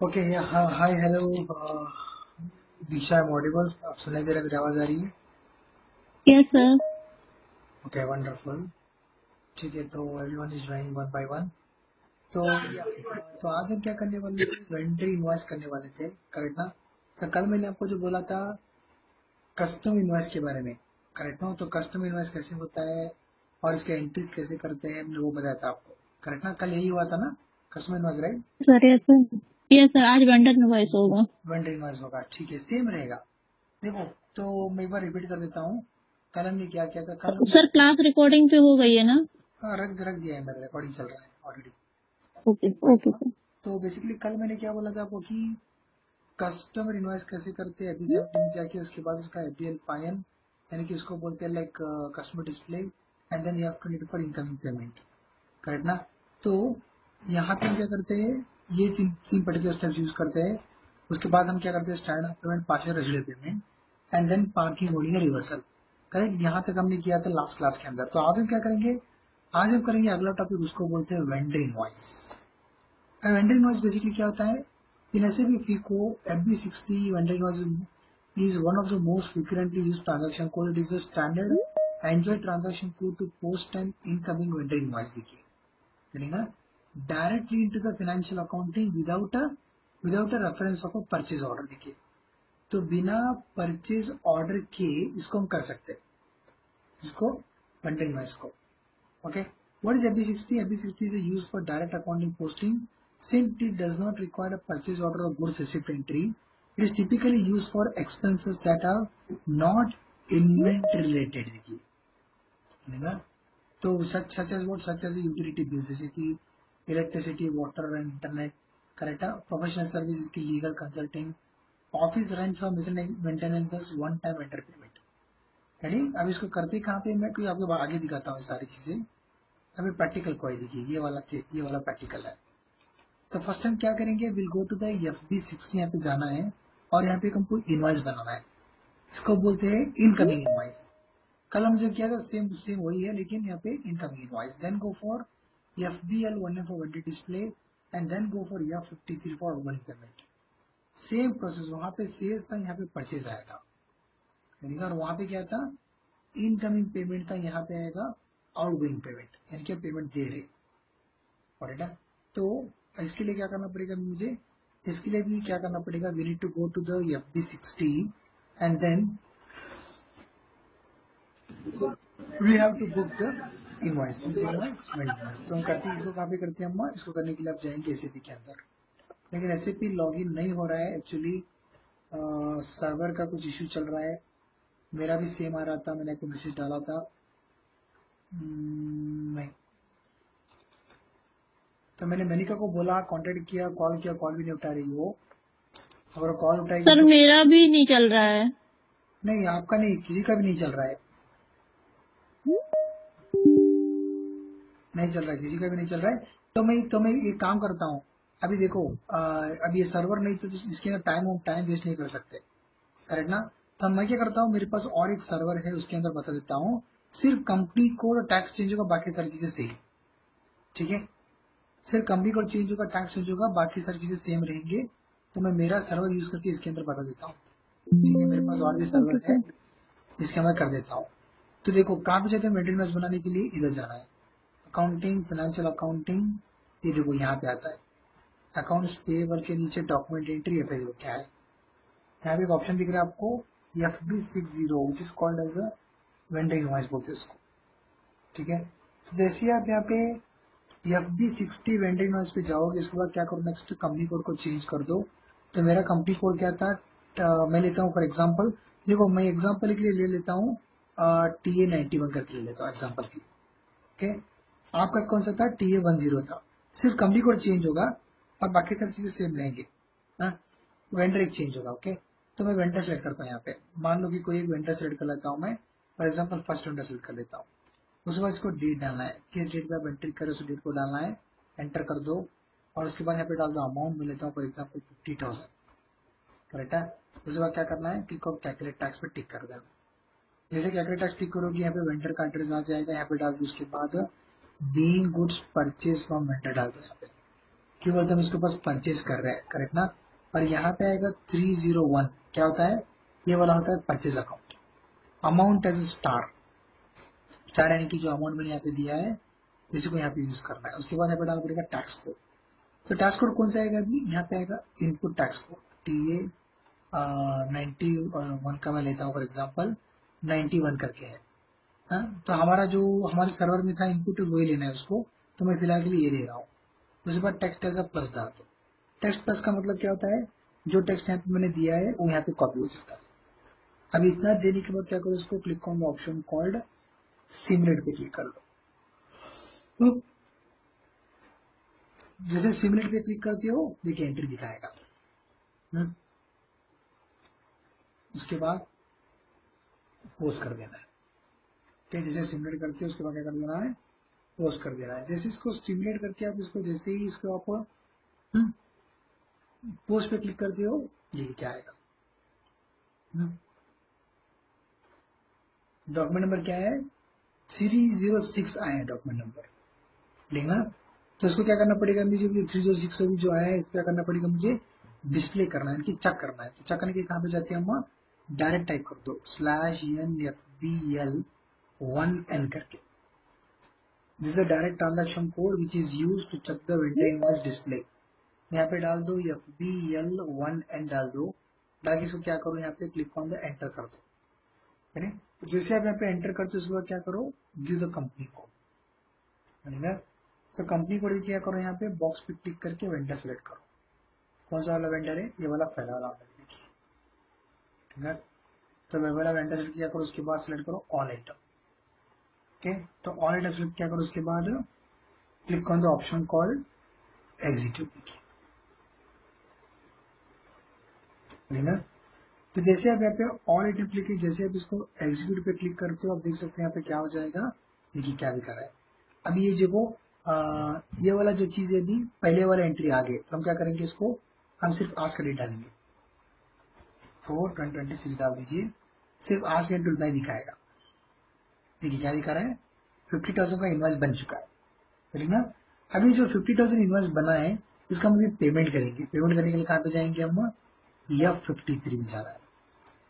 Okay hi hello Diksha am audible, आप सुनाई दे रहा है, मेरी आवाज आ रही है? Yes, sir. Okay wonderful. ठीक है, तो everyone is joining one by one. तो तो आज हम क्या करने वाले थे, वेंडर इनवॉइस करने वाले थे, करेक्ट ना? तो कल मैंने आपको जो बोला था कस्टम इनवॉइस के बारे में, करेक्ट ना? तो कस्टम इनवॉइस कैसे होता है और इसके एंट्रीज कैसे करते हैं, मैंने वो बताया था आपको, करेक्ट ना? कल यही हुआ था ना, custom invoice, right? Sir yes, sir. Yes, sir. आज वेंडर इनवॉइस होगा। वेंडर इनवॉइस होगा, ठीक है, सेम रहेगा। देखो, तो मैं एक बार रिपीट कर देता हूँ। कल हमने क्या किया था, कल हमने सर क्लास रिकॉर्डिंग पे हो गई है ना? हाँ, रख दिया है, मेरा रिकॉर्डिंग चल रहा है ऑलरेडी। Okay okay sir. तो बेसिकली कल मैंने क्या बोला था आपको कि कस्टमर इनवॉइस कैसे करते हैं, एफबी 17 में जाके उसके बाद उसका एफबीएल फाइन, यानी कि उसको बोलते हैं like customer display, and then you have to need for incoming payment, correct ना? तो यहाँ पे हम क्या करते हैं, ये तीन तीन पर्टिकुलर स्टेप्स यूज करते हैं। उसके बाद हम क्या करते हैं, standard of payment, partial residual payment, and then parking holding reversal, correct? यहाँ तक हमने किया था लास्ट क्लास के अंदर। तो आज हम क्या करेंगे, आज हम करेंगे अगला टॉपिक, उसको बोलते हैं vendor invoice. Vendor invoice basically क्या होता है, इन ऐसे भी FICO FB60 vendor invoice is one of the most frequently used transaction code. It is a standard Android transaction code to post an incoming vendor invoice. देखिए, meaning directly into the financial accounting without a reference of a purchase order. देखिए, तो बिना purchase order के इसको हम कर सकते हैं, इसको वेंडर इनवॉइस को। Okay. What is FB60? FB60 is used for direct accounting posting since it does not require a purchase order or goods receipt entry. It is typically used for expenses that are not inventory related. देखिए, है ना? तो such as what, such as utility bills, जैसे कि electricity, water and internet, correct है? Professional service की legal consulting, office rent for maintenance, one time enter payment. Ready? अब इसको करते कहाँ पे, मैं कोई आपको आगे दिखाता हूँ सारी चीजें। अभी प्रैक्टिकल को ही देखिए, ये वाला प्रैक्टिकल है। तो फर्स्ट हम क्या करेंगे, will go to the FB60, यहाँ पे जाना है और यहाँ पे हमको इनवॉइस बनाना है। इसको बोलते हैं इनकमिंग इनवॉइस। कल हम जो किया था सेम सेम वही है, लेकिन यहाँ पे incoming invoice. Then go for FBL1 for vendor display, and then go for F53 for one payment. Same process, वहां पे सेल्स था, यहाँ पे परचेज आया था, और वहां पे क्या था, इनकमिंग पेमेंट था, यहाँ पे आएगा आउटगोइंग पेमेंट, यानी कि पेमेंट दे रहे, ऑलराइट। तो इसके लिए क्या करना पड़ेगा मुझे, इसके लिए भी क्या करना पड़ेगा, we need to go to the FB60 and then we have to book the invoice with invoice vendor invoice. तो हम करते हैं, इसको कहाँ पे करते हैं हम, इसको करने के लिए आप जाएंगे SAP के अंदर, लेकिन SAP लॉगिन नहीं हो रहा है एक्चुअली, सर्वर का कुछ इश्यू चल रहा है। मेरा भी सेम आ रहा था, मैंने आपको मैसेज डाला था। नहीं, तो मैंने मनिका को बोला, कांटेक्ट किया, कॉल किया, कॉल भी नहीं उठा रही हो। अगर कॉल उठाएगी सर तो, मेरा भी नहीं चल रहा है। नहीं आपका नहीं, किसी का भी नहीं चल रहा है, नहीं चल रहा है, किसी का भी नहीं चल रहा है। तो मैं एक काम करता हूँ, अभी देखो, अब ये सर्वर नहीं तो इसके अंदर टाइम वेस्ट नहीं कर सकते, करेक्ट ना? तो मैं क्या करता हूँ, मेरे पास और एक सर्वर है, उसके अंदर बता देता हूँ, सिर्फ कंपनी कोड और टैक्स चेंज होगा, बाकी सारी चीजें सेम, ठीक है? सिर्फ कंपनी कोड चेंज होगा, टैक्स चेंज होगा, बाकी सारी चीजें सेम रहेंगे। तो मैं मेरा सर्वर यूज करके इसके अंदर बता देता हूँ, ठीक है? मेरे पास और भी ओके सर्वर है, सर। इसके अंदर कर देता हूँ। तो देखो, कहाँ पे जाते हैं, मेंटेनेंस बनाने के लिए इधर जाना है, अकाउंटिंग, फाइनेंशियल अकाउंटिंग, ये देखो यहाँ पे आता है, अकाउंट्स पेएबल के नीचे डॉक्यूमेंट एंट्री, ये देखो क्या है, यहाँ पे एक ऑप्शन दिख रहा है आपको, FB60 which is called as a vendor invoice बोलते हैं उसको, ठीक है? तो जैसे ही आप यहाँ पे FB60 वेंडर इनवॉइस पे जाओगे, इसके बाद क्या करो, नेक्स्ट कंपनी कोड को चेंज कर दो। तो मेरा कंपनी कोड क्या था, मैं लेता हूँ फॉर एग्जाम्पल, देखो मैं एग्जाम्पल के लिए ले लेता हूँ TA91 करके ले लेता हूँ एग्जाम्पल के लिए, ओके? आपका कौन सा था, TA10 था। सिर्फ कंपनी कोड चेंज होगा और बाकी सारी चीजें सेम रहेंगी, वेंडर एक चेंज होगा, ओके? तो मैं वेंडर सेलेक्ट करता हूँ यहाँ पे, मान लो कि कोई एक वेंडर सेलेक्ट कर लेता हूँ मैं, for example first vendor select कर लेता हूँ। उसके बाद इसको डेट डालना है, किस डेट पे आप एंट्री करें उस डेट को डालना है, एंटर कर दो, और उसके बाद यहाँ पे डाल दो अमाउंट, मैं लेता हूँ फॉर एग्जाम्पल 50,000, करेक्ट है? उसके बाद क्या करना है, क्लिक ऑन कैलकुलेट टैक्स पे टिक कर देना। जैसे कैलकुलेट टैक्स टिक करोगे, यहाँ पे वेंडर का एड्रेस आ जाएगा, यहाँ पे डाल दो, उसके बाद being goods purchase from vendor डाल दो यहाँ पे, क्यों बोलते हैं हम इसके पास परचेज कर रहे हैं, करेक्ट ना। और यहाँ पे आएगा 301, क्या होता है, ये वाला होता है purchase account. Amount as star, star यानी कि जो अमाउंट मैंने यहाँ पे दिया है इसी को यहाँ पे यूज करना है। उसके बाद यहाँ पे डालना पड़ेगा टैक्स कोड। तो टैक्स कोड कौन सा आएगा अभी, यहाँ पे आएगा इनपुट टैक्स कोड TA 91 का मैं लेता हूँ फॉर एग्जाम्पल, 91 करके है। हाँ, तो हमारा जो हमारे सर्वर में था इनपुट वही लेना है उसको, तो मैं फिलहाल के लिए ये ले रहा हूँ। उसके बाद टेक्स्ट एज अ प्लस डाल दो। टेक्स्ट प्लस का मतलब क्या होता है, जो टेक्स्ट यहाँ पे मैंने दिया है वो यहाँ पे कॉपी हो जाता है। अभी इतना देने के बाद क्या करो, इसको click on the option called simulate पे क्लिक कर लो। तो जैसे सिमुलेट पे क्लिक करते हो देखिए एंट्री दिखाएगा। उसके बाद पोस्ट कर देना है। ठीक, जैसे सिमुलेट करते हो उसके बाद क्या कर देना है, पोस्ट कर देना है। जैसे इसको स्टिमुलेट करके आप इसको जैसे ही इसको आप पोस्ट पे क्लिक करते हो ये क्या आएगा, डॉक्यूमेंट नंबर क्या है, 306 आया है डॉक्यूमेंट नंबर, ठीक ना। तो इसको क्या करना पड़ेगा मुझे, 306 अभी जो आया है क्या करना पड़ेगा मुझे, डिस्प्ले करना है, इनकी चेक करना है। तो चेक करने के कहाँ पे जाते हैं हम, डायरेक्ट टाइप कर दो /NFBL1N करके। This is a direct transaction code which is used to check the vendor invoice display. यहाँ पे डाल दो FBL1N डाल दो, डाल के इसको क्या करो, यहाँ पे क्लिक ऑन द एंटर कर दो। तो जैसे आप यहाँ पे एंटर करते हो उसके बाद क्या करो, गिव द कंपनी कोड, तो कंपनी कोड क्या करो, यहाँ पे बॉक्स पे क्लिक करके वेंडर सेलेक्ट करो। कौन सा वाला वेंडर है, ये वाला पहला वाला वेंडर देखिए, ठीक है। तो वे वाला वेंडर सेलेक्ट किया करो, उसके बाद सेलेक्ट करो ऑल आइटम। ओके, तो ऑल आइटम सेलेक्ट किया करो, उसके बाद click on the option called execute देखिए, ठीक है। तो जैसे आप यहाँ पे ऑल आइटम क्लिक किए, जैसे आप इसको एग्जीक्यूट पे क्लिक करते हो आप देख सकते हैं यहाँ पे क्या हो जाएगा, देखिए क्या दिखा रहा है। अभी ये देखो ये वाला जो चीज है अभी पहले वाला एंट्री आ गए, तो हम क्या करेंगे, इसको हम सिर्फ आज का डेट डालेंगे, 4/2026 डाल दीजिए, सिर्फ आज का एंट्री उतना ही दिखाएगा। देखिए क्या दिखा रहा है, 50,000 का इन्वाइस बन चुका है, ठीक ना। अभी जो 50,000 इन्वाइस बना है इसका हम अभी पेमेंट करेंगे। पेमेंट करने के लिए कहाँ पे जाएंगे हम, F53 में जा रहा है,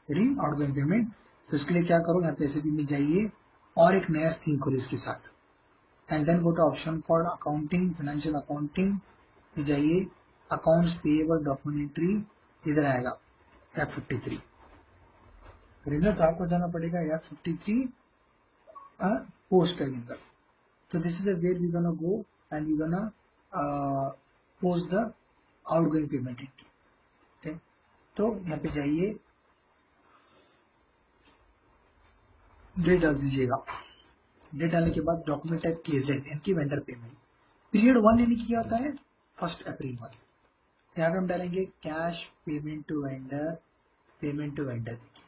आउटगोइंग पेमेंट। तो इसके लिए क्या करो, यहाँ पे SAP में जाइए और एक नया स्कीम खोलो इसके साथ, and then go to option called accounting, financial accounting में जाइए, अकाउंट्स पेएबल डॉक्यूमेंट एंट्री, इधर आएगा F53, तो आपको जाना पड़ेगा F53 पोस्ट करने का। तो this is where we gonna go and we gonna post the outgoing payment entry. ठीक, तो यहाँ पे जाइए, डेट डाल दीजिएगा, डेट डालने के बाद डॉक्यूमेंट टाइप KZ इनकी वेंडर पेमेंट, पीरियड 1 यानी कि क्या होता है 1 अप्रैल मंथ। यहाँ पे हम डालेंगे cash payment to vendor, payment to vendor. देखिए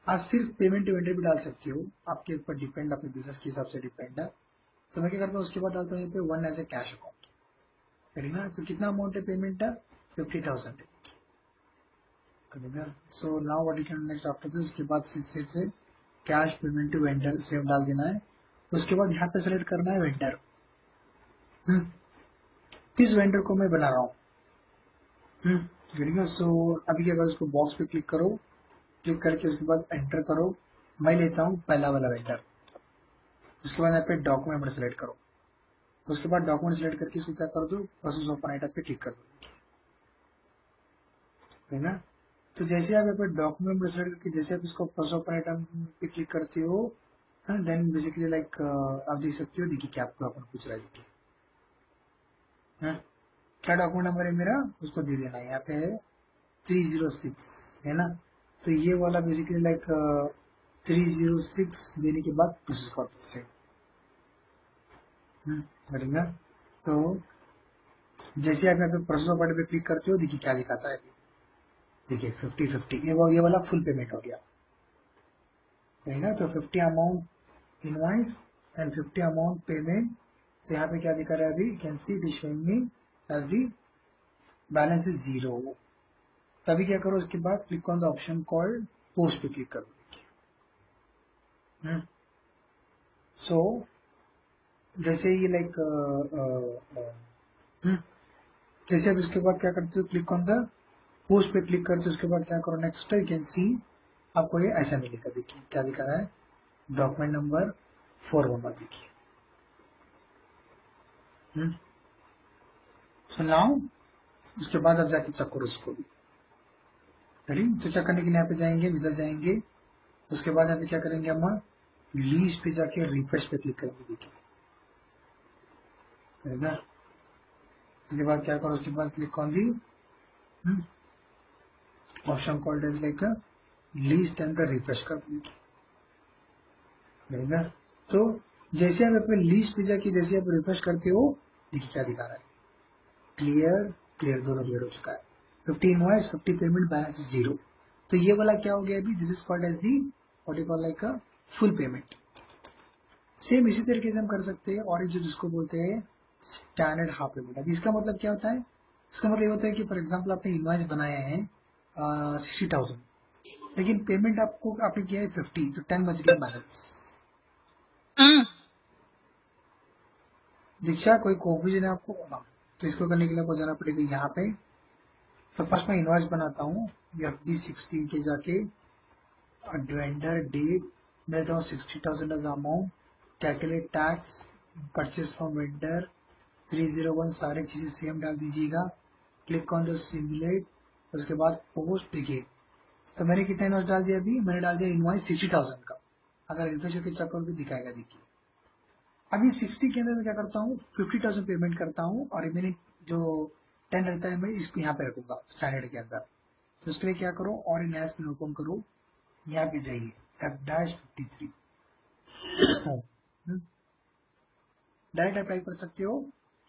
आप सिर्फ पेमेंट टू वेंडर भी डाल सकते हो, आपके ऊपर डिपेंड, अपने बिजनेस के हिसाब से डिपेंड है। तो मैं क्या करता हूँ, उसके बाद डालता हूँ यहाँ पे 1 एज ए कैश अकाउंट, ठीक है। तो कितना अमाउंट है पेमेंट है, 50,000 है। So now what you can next after this, उसके बाद सिर्फ से cash payment to vendor same डाल देना है। उसके बाद यहाँ पे सेलेक्ट करना है वेंडर, किस वेंडर को मैं बना रहा हूँ, ठीक है। सो अभी क्या करो, उसको बॉक्स पे क्लिक करो, क्लिक करके उसके बाद एंटर करो, मैं लेता हूँ पहला वाला वेंडर। उसके बाद यहाँ पे डॉक्यूमेंट सेलेक्ट करो, उसके बाद डॉक्यूमेंट सेलेक्ट करके इसको क्या कर दो, प्रोसेस ओपन आइटम पे क्लिक कर दो, ठीक है। तो जैसे आप यहाँ पे डॉक्यूमेंट सेलेक्ट करके जैसे आप इसको प्रोसेस ओपन आइटम पे क्लिक करते हो, देन बेसिकली लाइक आप देख सकते हो, देखिए क्या आपको अपन पूछ रहा है, देखिए क्या डॉक्यूमेंट नंबर है मेरा, उसको दे देना है, यहाँ पे है 306 है ना। तो ये वाला बेसिकली लाइक 306 देने के बाद प्रोसेस कर दो सेव, बढ़ेगा। तो जैसे आप यहाँ पे प्रोसेस ऑफ पे क्लिक करते हो, देखिए क्या दिखाता है, देखिए 50-50 ये वाला फुल पेमेंट हो गया, रहेगा। तो 50 amount invoice and 50 amount payment. तो यहाँ पे क्या दिखा रहा है अभी, can see it is showing me as the balance is 0। तभी क्या करो, उसके बाद click on the option called post पे क्लिक करो, देखिए। सो जैसे ये लाइक जैसे अब इसके बाद क्या करते हो, क्लिक ऑन द पोस्ट पे क्लिक करते हो, उसके बाद क्या करो नेक्स्ट, यू कैन सी आपको ये ऐसा मिलेगा। देखिए क्या दिखा रहा है, डॉक्यूमेंट नंबर 411 देखिए। सो नाउ उसके बाद अब जाके चेक करो इसको भी। रेडी, तो चेक करने के लिए यहाँ पे जाएंगे, इधर जाएंगे, उसके बाद यहाँ पे क्या करेंगे, हम लीज पे जाके रिफ्रेश पे क्लिक करेंगे। देखिए उसके बाद क्या करो, उसके बाद click on the option called as like list and the refresh कर देंगे। तो जैसे आप अपने लीज पे जाके जैसे आप रिफ्रेश करते हो, देखिए क्या दिखा रहा है, क्लियर क्लियर, दोनों क्लियर हो चुका है। 50 इनवॉइस, 50 पेमेंट, बैलेंस इज 0। तो ये वाला क्या हो गया अभी, this is called as the what you call like a full payment. Same इसी तरीके से हम कर सकते हैं, और एक जो जिसको बोलते हैं स्टैंडर्ड हाफ पेमेंट। अब इसका मतलब क्या होता है, इसका मतलब ये होता है कि फॉर एग्जाम्पल आपने इनवॉइस बनाया है 60,000, लेकिन पेमेंट आपने किया है 50, तो 10 बच गया बैलेंस। हाँ दीक्षा कोई कंफ्यूजन है आपको? हाँ। तो इसको करने के लिए आपको जाना पड़ेगा यहाँ पे। तो फर्स्ट मैं इनवॉइस बनाता हूँ, FB16 के जाके वेंडर डेट मैं देता हूँ 60,000 as amount, calculate tax, purchase from vendor 301, सारी चीजें सेम डाल दीजिएगा। क्लिक ऑन द सिमुलेट, उसके बाद पोस्ट। देखिए तो मैंने कितना इनवॉइस डाल दिया, अभी मैंने डाल दिया इनवॉइस 60,000 का। अगर रिफ्रेश होकर चेक भी दिखाएगा। देखिए अभी 60 के अंदर मैं क्या करता हूँ, 50,000 पेमेंट करता हूँ, और रिमेनिंग जो 10 रहता है मैं इसको यहाँ पे रखूंगा स्टैंडर्ड के अंदर। तो उसके लिए क्या करो, और इन एस में ओपन करो, यहाँ पे जाइए F-53 डायरेक्ट अप्लाई कर सकते हो,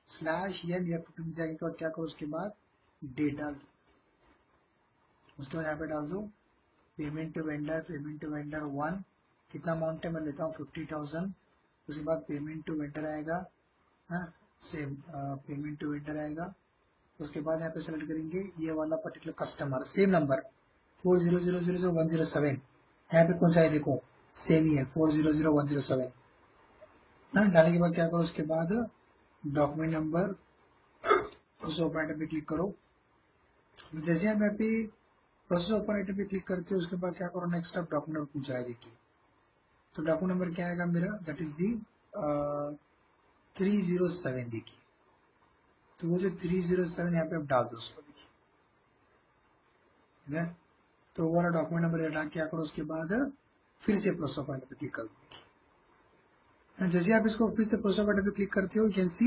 /n या फिर जाने के बाद क्या करो, उसके बाद डेट डाल दो, उसके बाद यहाँ पे डाल दो पेमेंट टू वेंडर 1, कितना अमाउंट है मैं लेता हूँ 50,000। उसके बाद पेमेंट टू वेंडर आएगा, सेम पेमेंट टू वेंडर आएगा। उसके बाद यहाँ पे सेलेक्ट करेंगे ये वाला पर्टिकुलर कस्टमर, सेम नंबर 4000107, यहाँ पे कौन सा है देखो, सेम ही है 4000107। डालने के बाद क्या करो, उसके बाद document number process open item पे क्लिक करो। जैसे हम यहाँ पे प्रोसेस ओपन आइटम पे क्लिक करते हैं, उसके बाद क्या करो नेक्स्ट आप डॉक्यूमेंट नंबर पूछ रहा है। देखिए तो डॉक्यूमेंट नंबर क्या आएगा मेरा, दैट इज दी 307। देखिए तो वो जो 307 यहाँ पे आप डाल दो उसको। देखिए तो वो वाला डॉक्यूमेंट नंबर डाल क्या करो, उसके बाद फिर से प्रोसेस ऑफ पे क्लिक करो। जैसे आप इसको फिर से प्रोसेस ऑफ पे क्लिक करते हो, यू कैन सी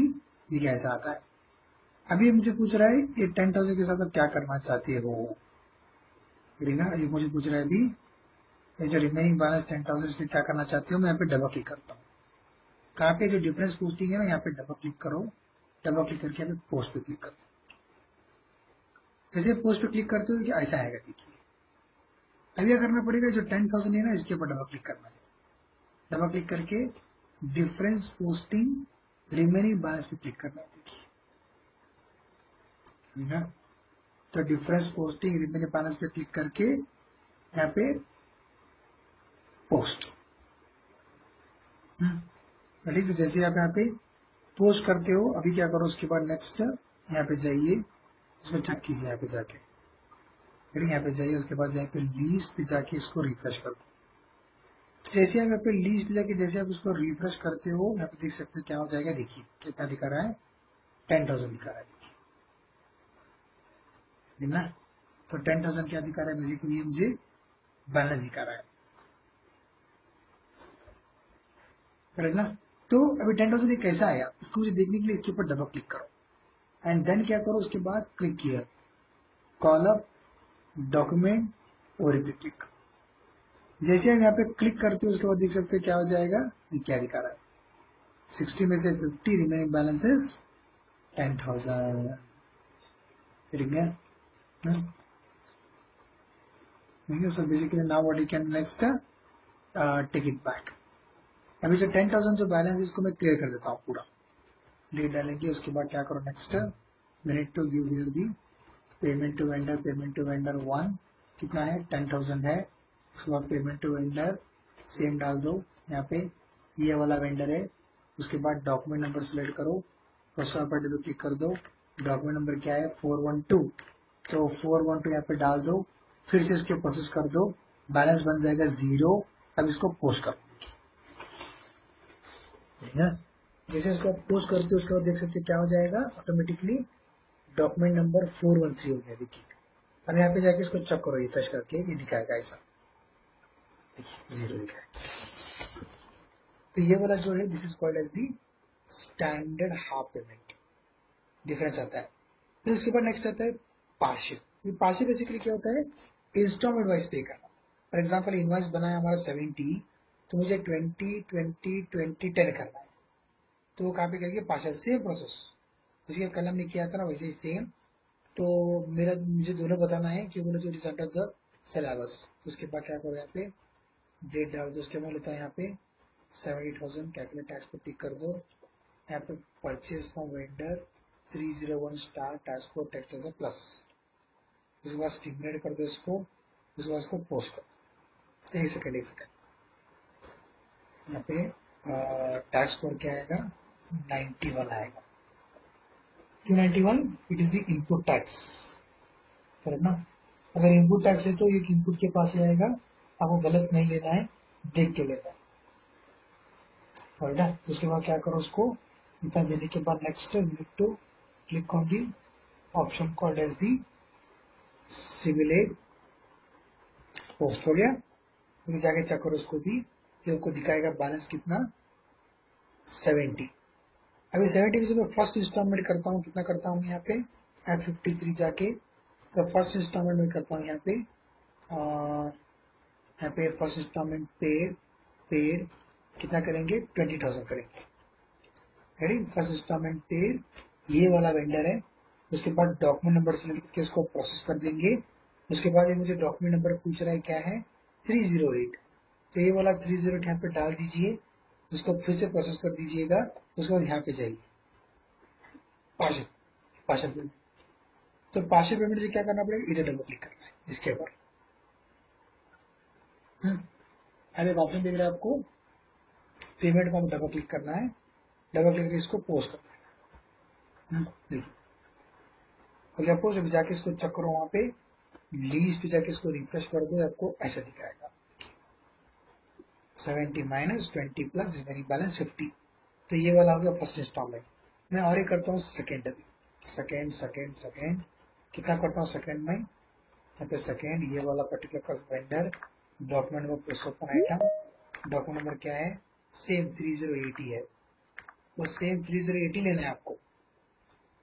ये ऐसा आता है। अभी मुझे पूछ रहा है ये 10,000 के साथ आप क्या करना चाहते हो, ये मुझे पूछ रहा है अभी ये जो रिमेनिंग बैलेंस 10,000 इसमें क्या करना चाहते हो। मैं यहाँ पे डबल क्लिक करता हूँ, कहाँ पे जो डिफरेंस पोस्टिंग है ना, यहाँ पे डबल क्लिक करो, डबल क्लिक करके यहाँ पे पोस्ट पे क्लिक करो। जैसे पोस्ट पे क्लिक करते हो कि ऐसा आएगा। देखिए अभी क्या करना पड़ेगा, जो 10,000 है ना इसके ऊपर डबल क्लिक करना है, डबल क्लिक करके डिफरेंस पोस्टिंग रिमेनिंग बैलेंस पे क्लिक करना है। देखिए तो डिफरेंस पोस्टिंग रिमेनिंग बैलेंस पे क्लिक करके यहाँ पे पोस्ट। रेडी, तो जैसे आप यहाँ पे पोस्ट करते हो, अभी क्या करो, उसके बाद नेक्स्ट यहाँ पे जाइए, इसको चेक कीजिए यहाँ पे जाके। रेडी, यहाँ पे जाइए, उसके बाद यहाँ पे लीज पे जाके इसको रिफ्रेश कर दो। तो जैसे आप यहाँ पे लीज पे जाके जैसे आप इसको रिफ्रेश करते हो, यहाँ पे देख सकते हो क्या हो जाएगा। देखिए कितना दिखा रहा है, 10,000 दिखा रहा है। देखिए ना, तो 10,000 क्या दिखा रहा है, बेसिकली ये मुझे बैलेंस दिखा रहा है। करेक्ट ना, तो अभी 10,000 कैसा आया, इसको मुझे देखने के लिए इसके ऊपर डबल क्लिक करो, एंड देन क्या करो, उसके बाद क्लिक किया कॉलम डॉक्यूमेंट और पे क्लिक। जैसे हम यहाँ पे क्लिक करते हैं, उसके बाद देख सकते हैं क्या हो जाएगा, ये क्या दिखा रहा है, 60 में से 50, रिमेनिंग बैलेंस इज 10,000। ठीक है, so basically now what you can next take it back. अभी जो 10,000 जो बैलेंस है इसको मैं क्लियर कर देता हूँ पूरा, डेट डालेंगे। उसके बाद क्या करो next, minute to give here the payment to vendor 1 कितना है, 10,000 है। उसके बाद पेमेंट टू वेंडर सेम डाल दो, यहाँ पे ये वाला वेंडर है। उसके बाद डॉक्यूमेंट नंबर सिलेक्ट करो, प्रोसेस पर क्लिक कर दो, डॉक्यूमेंट नंबर क्या है 412, तो 412 यहाँ पे डाल दो, फिर से इसको प्रोसेस कर दो, बैलेंस बन जाएगा 0। अब इसको पोस्ट कर दो, जैसे इसको पोस्ट करते हो उसके बाद देख सकते क्या हो जाएगा, ऑटोमेटिकली डॉक्यूमेंट नंबर 413 हो गया। देखिए अब यहाँ पे जाके इसको चेक करो, रिफ्रेश करके ये दिखाएगा ऐसा, देखिए 0 दिखाएगा। तो ये वाला जो है this is called as the standard half payment, difference आता है। फिर उसके बाद नेक्स्ट आता है पार्शियल। पार्शियल बेसिकली क्या होता है, इंस्टॉलमेंट वाइज पे करना। फॉर एग्जाम्पल इनवाइस बनाया हमारा 70, तो मुझे 20 करना है, तो वो कहाँ पे करेंगे, पार्शियल। सेम प्रोसेस जैसे कलम में किया था ना वैसे ही सेम। तो मुझे दोनों बताना है कि बोले तो रिजल्ट ऑफ द सिलेबस। उसके बाद क्या करो, यहाँ पे डेट डाल दो, उसके बाद लेता है यहाँ पे 70,000, कैलकुलेट टैक्स पे टिक कर दो। यहाँ पे purchase from vendor 301 star tax को टैक्स एज प्लस, उसके बाद स्टिमुलेट कर दो इसको, उसके बाद इसको पोस्ट कर दो। एक सेकेंड यहाँ पे टैक्स कोड क्या आएगा, 91 आएगा। 291 it is the input tax, correct ना। अगर इनपुट टैक्स है तो ये इनपुट के पास ही आएगा, आपको गलत नहीं लेना है, देख के लेना है, राइट ना। उसके बाद क्या करो, उसको इतना देने के बाद next you need to click on the option called as the simulate post. हो गया, तो जाके चेक करो उसको भी, ये आपको दिखाएगा बैलेंस कितना, 70। अभी 70 में से मैं फर्स्ट इंस्टॉलमेंट करता हूँ, कितना करता हूँ यहाँ पे F53 जाके, तो फर्स्ट इंस्टॉलमेंट में करता हूँ यहाँ पे फर्स्ट इंस्टॉलमेंट पेड कितना करेंगे, 20,000 करेंगे। रेडी, फर्स्ट इंस्टॉलमेंट पेड, ये वाला वेंडर है। उसके बाद डॉक्यूमेंट नंबर सेलेक्ट करके इसको प्रोसेस कर देंगे। उसके बाद ये मुझे डॉक्यूमेंट नंबर पूछ रहा है क्या है, 308, तो ये वाला 308 यहाँ पे डाल दीजिए, उसको फिर से प्रोसेस कर दीजिएगा। उसके बाद यहाँ पे जाइए पार्शियल पेमेंट, तो पार्शियल पेमेंट से क्या करना पड़ेगा, इधर डबल क्लिक करना है इसके ऊपर। अब एक ऑप्शन दिख रहा है आपको, पेमेंट को डबल क्लिक करना है, डबल क्लिक करके इसको पोस्ट करना है। देखिए हो गया पोस्ट। अभी जाके इसको चेक करो, वहां पे लीज पे जाके इसको रिफ्रेश कर दो, आपको ऐसा दिखाएगा 70 माइनस 20 प्लस रिमेनिंग बैलेंस 50। तो ये वाला हो गया फर्स्ट इंस्टॉलमेंट। मैं और एक करता हूँ सेकेंड, अभी सेकेंड कितना करता हूँ सेकेंड में, यहाँ पे सेकेंड ये वाला particular vendor, document number plus open item, document number क्या है, सेम 3080 है, तो सेम 3080 लेना है आपको।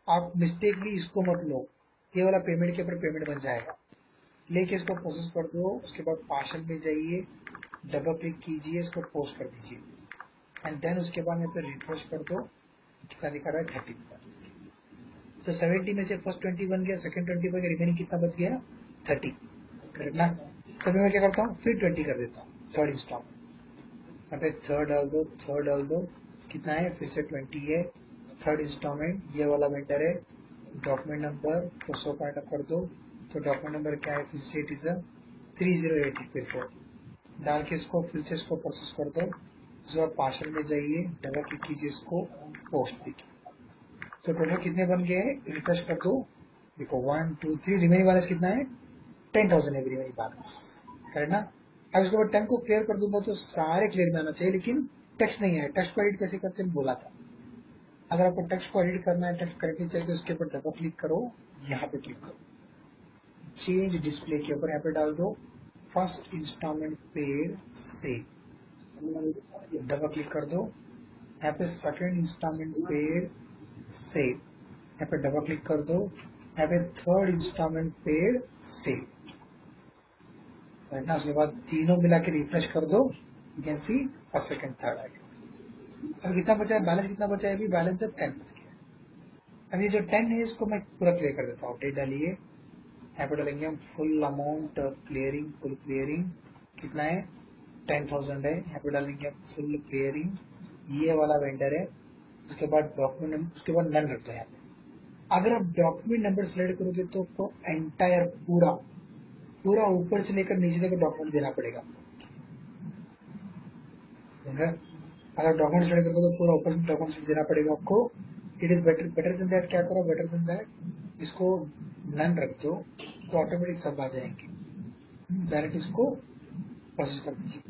आप मिस्टेकली इसको मत लो, ये वाला पेमेंट के ऊपर पेमेंट बन जाएगा। लेके इसको प्रोसेस कर दो, उसके बाद पार्शल में जाइए, डबल क्लिक कीजिए, इसको पोस्ट कर दीजिए, एंड देन उसके बाद यहाँ पे रिफ्रेश कर दो, कितना दिखा रहा है 30। तो 70 में से फर्स्ट 20 बन गया, सेकंड 20 बन गया, रिमेनिंग कितना बच गया 30, करेक्ट ना। तो मैं क्या करता हूँ, फिर 20 कर देता हूँ, थर्ड इंस्टॉलमेंट। यहाँ पे थर्ड डाल दो, कितना है, फिर से 20 है, थर्ड इंस्टॉलमेंट, ये वाला वेंडर है, डॉक्यूमेंट नंबर प्रोसो पॉइंट कर दो, तो डॉक्यूमेंट नंबर क्या है, फिर से इट इज 308, फिर से डाल के इसको फिर से इसको प्रोसेस कर दो। उसके बाद पार्सल में जाइए, डबल क्लिक कीजिए, इसको पोस्ट देखिए, तो टोटल कितने बन गए हैं, रिफ्रेश कर दो, देखो 1 2 3, रिमेनिंग बैलेंस कितना है, 10,000 है रिमेनिंग बैलेंस, करेक्ट ना। अब इसके बाद 10 को क्लियर कर दूंगा तो सारे क्लियर में आना चाहिए, लेकिन टेक्स्ट नहीं है। टेक्स्ट को एडिट कैसे करते हैं बोला था, अगर आपको टेक्स्ट को एडिट करना है, टेक्स्ट करके चाहिए, उसके ऊपर डबल क्लिक करो, यहाँ पे क्लिक करो, चेंज डिस्प्ले के ऊपर यहाँ पे डाल दो फर्स्ट इंस्टॉलमेंट पेड से, डबल क्लिक कर दो, यहाँ पे सेकेंड इंस्टॉलमेंट पेड से, यहाँ पे डबल क्लिक कर दो, यहाँ पे थर्ड इंस्टॉलमेंट पेड से, ना। उसके बाद तीनों मिला के रिफ्रेश कर दो, you can see first second third आ गया। अब कितना बचा है, बैलेंस कितना बचा है, अभी बैलेंस है 10 बच गया। अब ये जो 10 है इसको मैं पूरा क्लियर कर देता हूँ, डेट डालिए, यहाँ पे डालेंगे हम full amount clearing, full clearing कितना है 10,000 है, यहाँ पे डालेंगे हम फुल क्लियरिंग, ये वाला वेंडर है। उसके बाद डॉक्यूमेंट, उसके बाद नन रखते हैं यहाँ पे। अगर आप डॉक्यूमेंट नंबर सिलेक्ट करोगे तो आपको एंटायर पूरा ऊपर से लेकर नीचे तक डॉक्यूमेंट देना पड़ेगा। अगर डॉक्यूमेंट सिलेक्ट करोगे तो पूरा ऊपर से डॉक्यूमेंट देना पड़ेगा आपको, it is better better than that क्या करो, बेटर देन दैट इसको नन रख दो तो ऑटोमेटिक सब आ जाएंगे, डायरेक्ट इसको प्रोसेस कर दीजिए।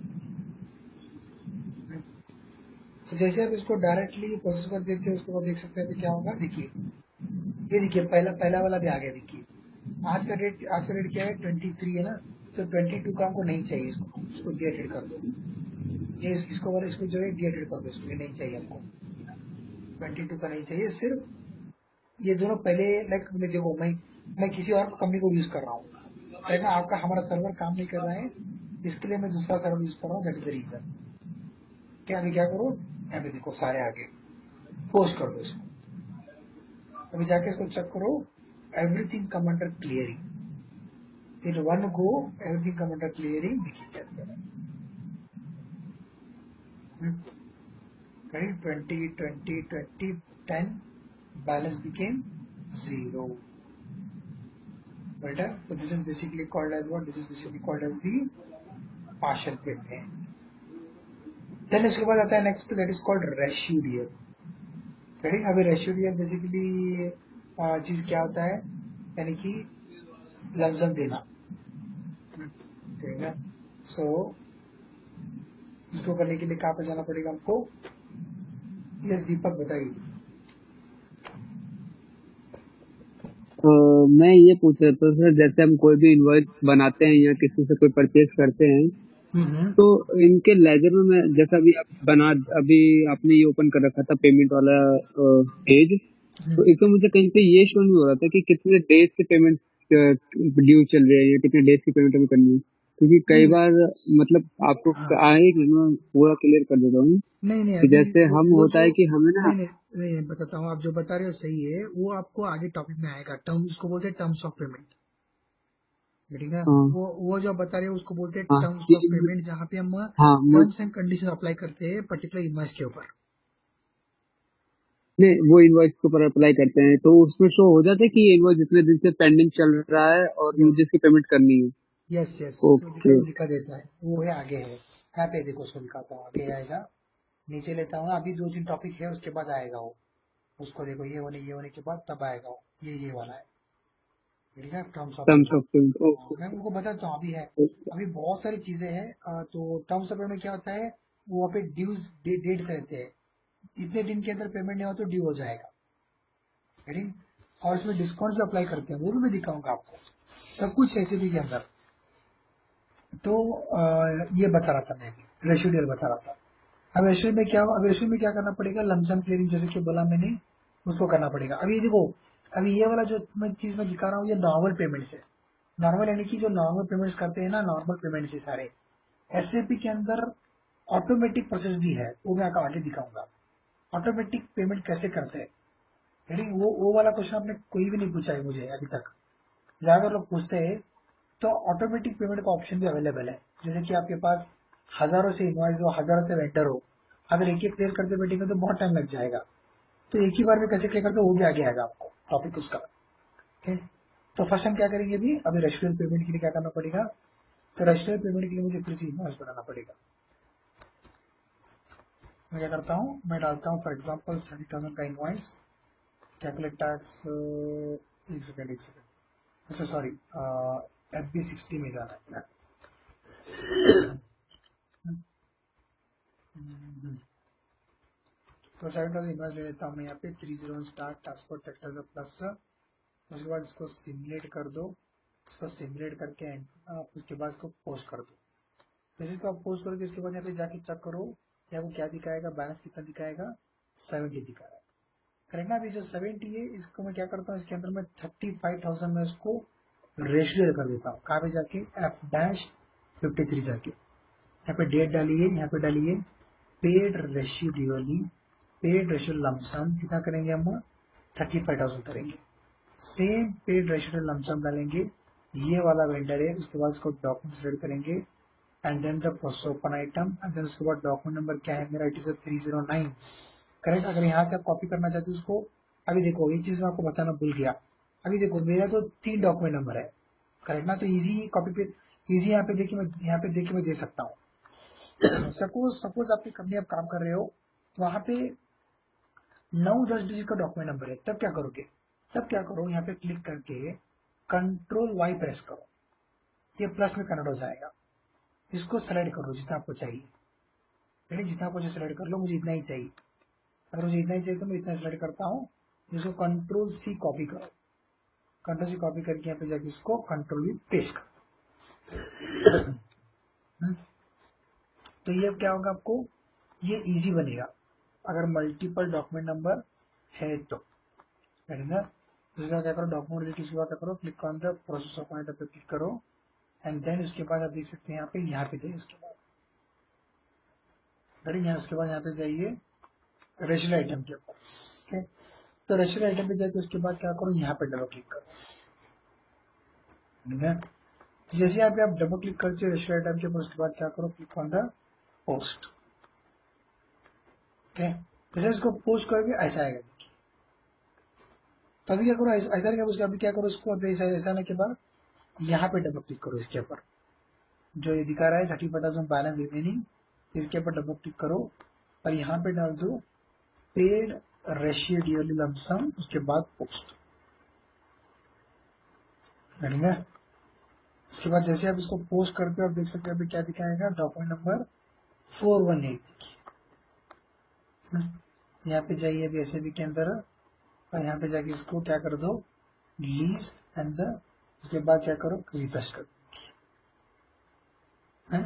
तो जैसे आप इसको डायरेक्टली प्रोसेस कर देते हो उसके बाद देख सकते हैं तो क्या होगा, देखिए ये देखिए पहला पहला वाला भी आ गया। देखिए आज का डेट क्या है, 23 है ना, तो 22 का हमको नहीं चाहिए, इसको डीएडिट कर दो। ये इसको वाला इसको जो है डीएडिट कर दो, इसको ये नहीं चाहिए हमको, 22 का नहीं चाहिए। सिर्फ ये दोनों पहले लाइक देखो मैं किसी और कंपनी को यूज कर रहा हूँ, राइट ना, आपका हमारा सर्वर काम नहीं कर रहा है, इसके लिए मैं दूसरा सर्वर यूज कर रहा हूँ, दैट इज द रीजन। क्या अभी क्या करो, यहाँ पे देखो सारे आगे पोस्ट कर दो इसको। अभी जाके इसको चेक करो, everything come under clearing, in one go everything come under clearing. देखिए क्या दिया है, 20 10 balance became 0, right? So this is basically called as what? This is basically called as the partial payment. Then इसके बाद आता है next, that is called ratio. Right, अभी ratio basically चीज क्या होता है, यानी कि लमसम देना, ठीक है। सो इसको करने के लिए कहाँ पे जाना पड़ेगा हमको? यस दीपक बताइए। मैं ये पूछ रहा था सर, जैसे हम कोई भी इनवॉइस बनाते हैं या किसी से कोई परचेज करते हैं, तो इनके लेजर में मैं जैसा अभी आपने ये ओपन कर रखा था पेमेंट वाला पेज, तो इसमें मुझे कहीं पे ये शो नहीं हो रहा था कि कितने डेज से पेमेंट ड्यू चल रही है या कितने डेज की पेमेंट हमें करनी है, क्योंकि कई बार मतलब आपको आए कि मैं पूरा क्लियर कर देता हूँ नहीं कि जैसे हम होता है कि हमें ना, नहीं बताता हूँ, आप जो बता रहे हो सही है, वो आपको आगे टॉपिक में आएगा, टर्म उसको बोलते हैं टर्म्स ऑफ पेमेंट, ठीक है। वो जो बता रहे हो उसको बोलते हैं टर्म्स ऑफ पेमेंट, जहाँ पे हम टर्म्स एंड कंडीशन अप्लाई करते हैं पर्टिकुलर इनवॉइस के ऊपर। नहीं, वो इनवॉइस के ऊपर अप्लाई करते हैं तो उसमें शो हो जाता है कि ये इनवॉइस जितने दिन से पेंडिंग चल रहा है और मुझे इसकी पेमेंट करनी है। यस यस, ओके, दिखा देता है, वो है आगे है, यहाँ पे देखो उसको दिखाता हूँ, आगे आएगा, नीचे लेता हूँ ना, अभी 2-3 टॉपिक है उसके बाद आएगा वो, उसको देखो ये होने के बाद तब आएगा वो, ये वाला है, ठीक है, टर्म्स ऑफ पेमेंट। मैं उनको बताता हूँ, अभी है, अभी बहुत सारी चीजें हैं। तो टर्म्स ऑफ पेमेंट में क्या होता है, वो वहाँ पे ड्यूज डेट्स रहते हैं, इतने दिन के अंदर पेमेंट नहीं हो तो ड्यू हो जाएगा, ठीक। और इसमें डिस्काउंट जो अप्लाई करते हैं वो भी मैं दिखाऊंगा आपको, सब कुछ एसएपी के अंदर। तो ये बता रहा था मैं, रेशियो बता रहा था। अब रेशियो में क्या करना पड़ेगा, लमसम क्लियरिंग जैसे कि बोला मैंने, उसको करना पड़ेगा। अभी देखो, अभी ये वाला जो मैं चीज में दिखा रहा हूँ, ये नॉर्मल पेमेंट्स है, नॉर्मल यानी कि जो नॉर्मल पेमेंट्स करते हैं ना, नॉर्मल पेमेंट्स है सारे। एसएपी के अंदर ऑटोमेटिक प्रोसेस भी है, वो मैं आपको आगे दिखाऊंगा, ऑटोमेटिक पेमेंट कैसे करते हैं, यानी वो वाला क्वेश्चन आपने कोई भी नहीं पूछा है मुझे अभी तक, ज्यादातर लोग पूछते हैं। तो ऑटोमेटिक पेमेंट का ऑप्शन भी अवेलेबल है, जैसे कि आपके पास हजारों से इनवॉइस हो, हजारों से वेंडर हो, अगर एक क्लियर करते बैठेंगे तो बहुत टाइम लग जाएगा, तो एक ही बार में कैसे क्लियर करते वो भी आगे आएगा आपको टॉपिक उसका, ठीक। तो फर्स्ट हम क्या करेंगे, अभी रेस्टोरेंट पेमेंट के लिए क्या करना पड़ेगा, तो रेस्टोरेंट पेमेंट के लिए मुझे फिर से इनवॉइस बनाना पड़ेगा। मैं क्या करता हूँ, मैं डालता हूँ फॉर एग्जाम्पल 70,000 का इनवॉइस, कैलकुलेट टैक्स, एक सेकेंड, अच्छा सॉरी, FB60 में जाना है। तो 7,000 इनवॉइस ले लेता हूँ मैं यहाँ पे, 30 स्टार्ट ट्रांसपोर्ट ट्रैक्टर प्लस, उसके बाद इसको सिमुलेट कर दो, इसको सिमुलेट करके उसके बाद इसको पोस्ट कर दो। जैसे तो आप पोस्ट करोगे उसके बाद यहाँ पे जाके चेक करो, यहाँ को क्या दिखाएगा, बैलेंस कितना दिखाएगा, 70 दिखाएगा, करेक्ट ना। अभी जो 70 है इसको मैं क्या करता हूँ, इसके अंदर मैं 35,000 में इसको रेशियो कर देता हूँ, कहाँ पे जाके F-53 जाके, यहाँ पे डेट डालिए, यहाँ पे डालिए पेड रेशिड्यूअली, पेड रेशियो लमसम कितना करेंगे हम, 35,000 करेंगे। सेम पेड रेशियो लमसम डालेंगे, ये वाला वेंडर है, उसके बाद इसको डॉक्यूमेंट रेड करेंगे, and then the process open item, and then उसके बाद डॉक्यूमेंट नंबर क्या है मेरा, इट इज 309, करेक्ट। अगर यहाँ से आप कॉपी करना चाहते हो उसको, अभी देखो एक चीज मैं आपको बताना भूल गया, अभी देखो मेरा तो 3 डॉक्यूमेंट नंबर है, करेक्ट ना, तो इजी कॉपी पे, इजी यहाँ पे देखिए मैं दे सकता हूँ। सपोज आपकी कंपनी आप काम कर रहे हो, वहां पे 9-10 डिजिट का डॉक्यूमेंट नंबर है, तब क्या करोगे, तब क्या करो, यहाँ पे क्लिक करके कंट्रोल वाई प्रेस करो, ये प्लस में कन्वर्ट हो जाएगा। इसको सेलेक्ट करो जितना आपको चाहिए, जितना आपको सेलेक्ट कर लो, मुझे इतना ही चाहिए। अगर मुझे इतना ही चाहिए तो मैं इतना सेलेक्ट करता हूँ। इसको कंट्रोल सी कॉपी करो, कंट्रोल सी कॉपी करके यहाँ पे जाके इसको कंट्रोल वी पेस्ट करो। तो ये क्या होगा आपको, ये इजी बनेगा अगर मल्टीपल डॉक्यूमेंट नंबर है तो। उसके बाद क्या करो, डॉक्यूमेंट देखिए, उसके बाद क्या करो, click on the process of point पे क्लिक करो, एंड देन उसके बाद आप देख सकते हैं यहाँ पे जाइए, उसके बाद उसके बाद यहाँ पे जाइए रेशियल आइटम के ऊपर। ठीक है, तो रेशियल आइटम पे जाके उसके बाद क्या करो, यहाँ पे डबल क्लिक करो। ठीक है, जैसे यहाँ पे आप डबल क्लिक करते हो रेशियल आइटम के ऊपर, उसके बाद क्या करो, click on the post. Okay, जैसे इसको पोस्ट करोगे ऐसा आएगा, तो अभी क्या करो, ऐसा नहीं, उसके अभी क्या करो, इसको अभी ऐसा आने के बाद यहाँ पे डबल क्लिक करो, इसके ऊपर जो ये दिखा रहा है 30% बैलेंस रिमेनिंग, इसके ऊपर डबल क्लिक करो और यहाँ पे डाल दो पेड रेशियो लमसम, उसके बाद पोस्ट। बढ़िया, उसके बाद जैसे आप इसको पोस्ट करते हो, आप देख सकते हो अभी क्या दिखाएगा, डॉक्यूमेंट नंबर 418 देखिए। यहाँ पे जाइए अभी ऐसे भी के अंदर, और यहाँ पे जाके इसको क्या कर दो, लीज एंड उसके बाद क्या करो, रिफ्रेश कर दो।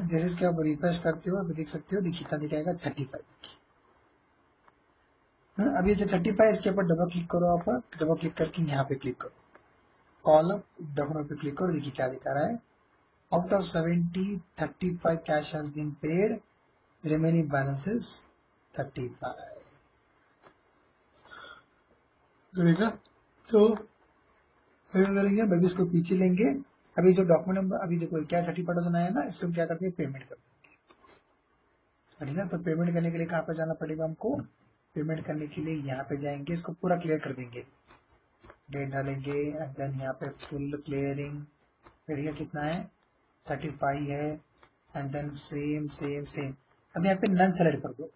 जैसे इसके आप रिफ्रेश करते हो, अभी देख सकते हो कितना दिखाएगा, 35। अभी जो 35, इसके ऊपर डबल क्लिक करो, आप डबल क्लिक करके यहाँ पे क्लिक करो, कॉलम डॉक्यूमेंट पे क्लिक करो, देखिए क्या दिखा रहा है, out of 70 35 cash has been paid, remaining balance is 35। तो करेंगे, अभी इसको पीछे लेंगे। अभी जो डॉक्यूमेंट नंबर अभी देखो क्या 30% आया ना, इसको क्या करते हैं, पेमेंट करते हैं। ठीक है, तो पेमेंट करने के लिए कहाँ पे जाना पड़ेगा हमको, पेमेंट करने के लिए यहाँ पे जाएंगे, इसको पूरा क्लियर कर देंगे, डेट डालेंगे, एंड देन यहाँ पे फुल क्लियरिंग, फिर कितना है, 35 है, and then same same same. अब यहाँ पे नन सेलेक्ट कर दो।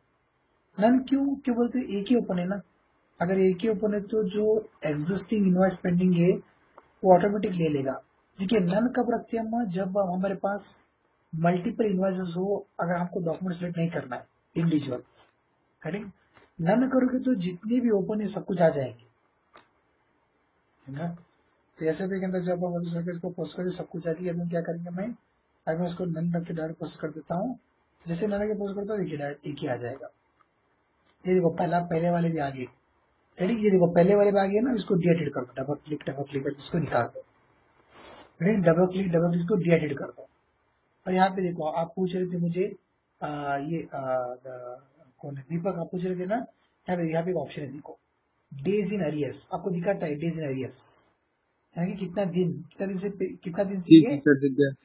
नन क्यों क्यों बोलते हो, एक ही ओपन है ना, अगर एक ही ओपन है तो जो एग्जिस्टिंग इनवॉइस पेंडिंग है वो ऑटोमेटिक ले लेगा। देखिए नन कब रखते हैं हम, जब हमारे पास मल्टीपल इनवॉइसेस हो, अगर हमको डॉक्यूमेंट सेलेक्ट नहीं करना है इंडिविजुअल, करेक्ट। नन करोगे तो जितने भी ओपन है सब कुछ आ जाएंगे, है ना। तो ऐसे भी के अंदर जब हम इसको पोस्ट करें सब कुछ आ जाएगी। अभी क्या करेंगे, मैं इसको नन रख के डायरेक्ट पोस्ट कर देता हूँ। जैसे नन के पोस्ट करता हूँ, देखिए डायरेक्ट एक ही आ जाएगा। ये देखो पहले वाले भी आ गए, रेडी, ये देखो पहले वाले में आ गया ना, इसको डीएडिट कर दो, डबल क्लिक करके इसको निकाल दो, रेडी, डबल क्लिक को डीएडिट कर दो। और यहाँ पे देखो आप पूछ रहे थे मुझे कौन है, दीपक, आप पूछ रहे थे ना, यहाँ पे एक ऑप्शन है, देखो डेज इन अरियस, आपको दिखाता है डेज इन अरियस, यानी कि कितना दिन से ये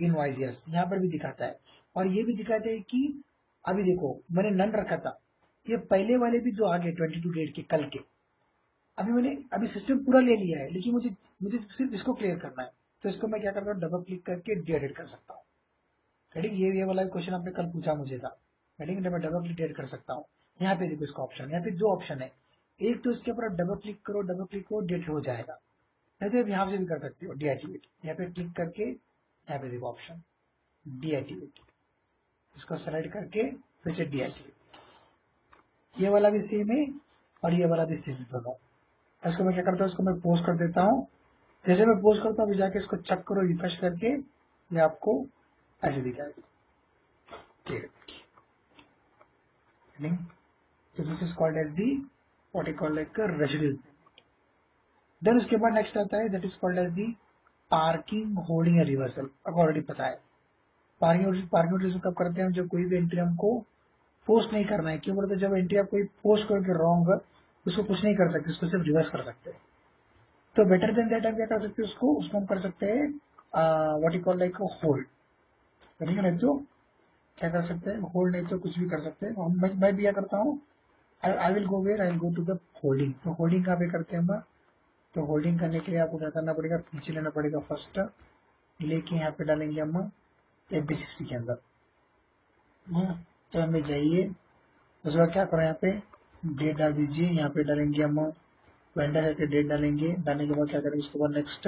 इनवॉइस, यस यहाँ पर भी दिखाता है। और ये भी दिखाता है कि अभी देखो मैंने नन रखा था, ये पहले वाले भी जो आगे 22 डेट के कल के, अभी सिस्टम पूरा ले लिया है, लेकिन मुझे सिर्फ इसको क्लियर करना है। तो इसको मैं क्या करता हूँ, डबल क्लिक करके डीएडिट कर सकता हूँ। रेडी, ये वाला क्वेश्चन आपने कल पूछा मुझे था, रेडी, मैं डबल क्लिक डीएडिट कर सकता हूँ। यहाँ पे देखो इसका ऑप्शन, यहाँ पे दो ऑप्शन है, एक तो इसके ऊपर डबल क्लिक करो डीएडिट हो जाएगा, नहीं तो यहाँ से भी कर सकते हो डीएक्टिवेट, यहाँ पे क्लिक करके यहाँ पे देखो ऑप्शन डीएक्टिवेट, इसको सेलेक्ट करके फिर से डीएक्टिवेट। ये वाला भी सेम है और ये वाला भी सेम है दोनों। इसको मैं क्या करता हूँ, इसको मैं पोस्ट कर देता हूँ। जैसे मैं पोस्ट करता हूँ, जाके इसको चेक करो, रिफ्रेश करके ये आपको ऐसे दिखाएगा। तो this is called as the what you call like residual. Then उसके बाद नेक्स्ट आता है, that is called as the parking holding या रिवर्सल। आपको ऑलरेडी पता है पार्किंग होल्डिंग कब करते हैं, जब कोई भी एंट्री हमको पोस्ट नहीं करना है। क्यों बोलते, जब एंट्री आप कोई पोस्ट करके रॉन्ग, उसको कुछ नहीं कर सकते, उसको सिर्फ रिवर्स कर सकते हैं। तो बेटर देन दैट हम क्या कर सकते हैं, उसको हम कर सकते हैं what you call like hold, नहीं तो क्या कर सकते हैं, होल्ड, नहीं तो कुछ भी कर सकते हैं। मैं भी क्या करता हूँ, I will go where, I will go to the holding. तो होल्डिंग कहाँ पे करते हैं हम, तो होल्डिंग करने के लिए आपको क्या करना पड़ेगा, पीछे लेना पड़ेगा फर्स्ट, लेके यहाँ पे डालेंगे हम FB60 के अंदर। तो हमें जाइए, उसके बाद क्या करो, यहाँ पे डेट डाल दीजिए, यहाँ पे डालेंगे हम वेंडर करके डेट डालेंगे, डालने के बाद क्या करेंगे उसके बाद नेक्स्ट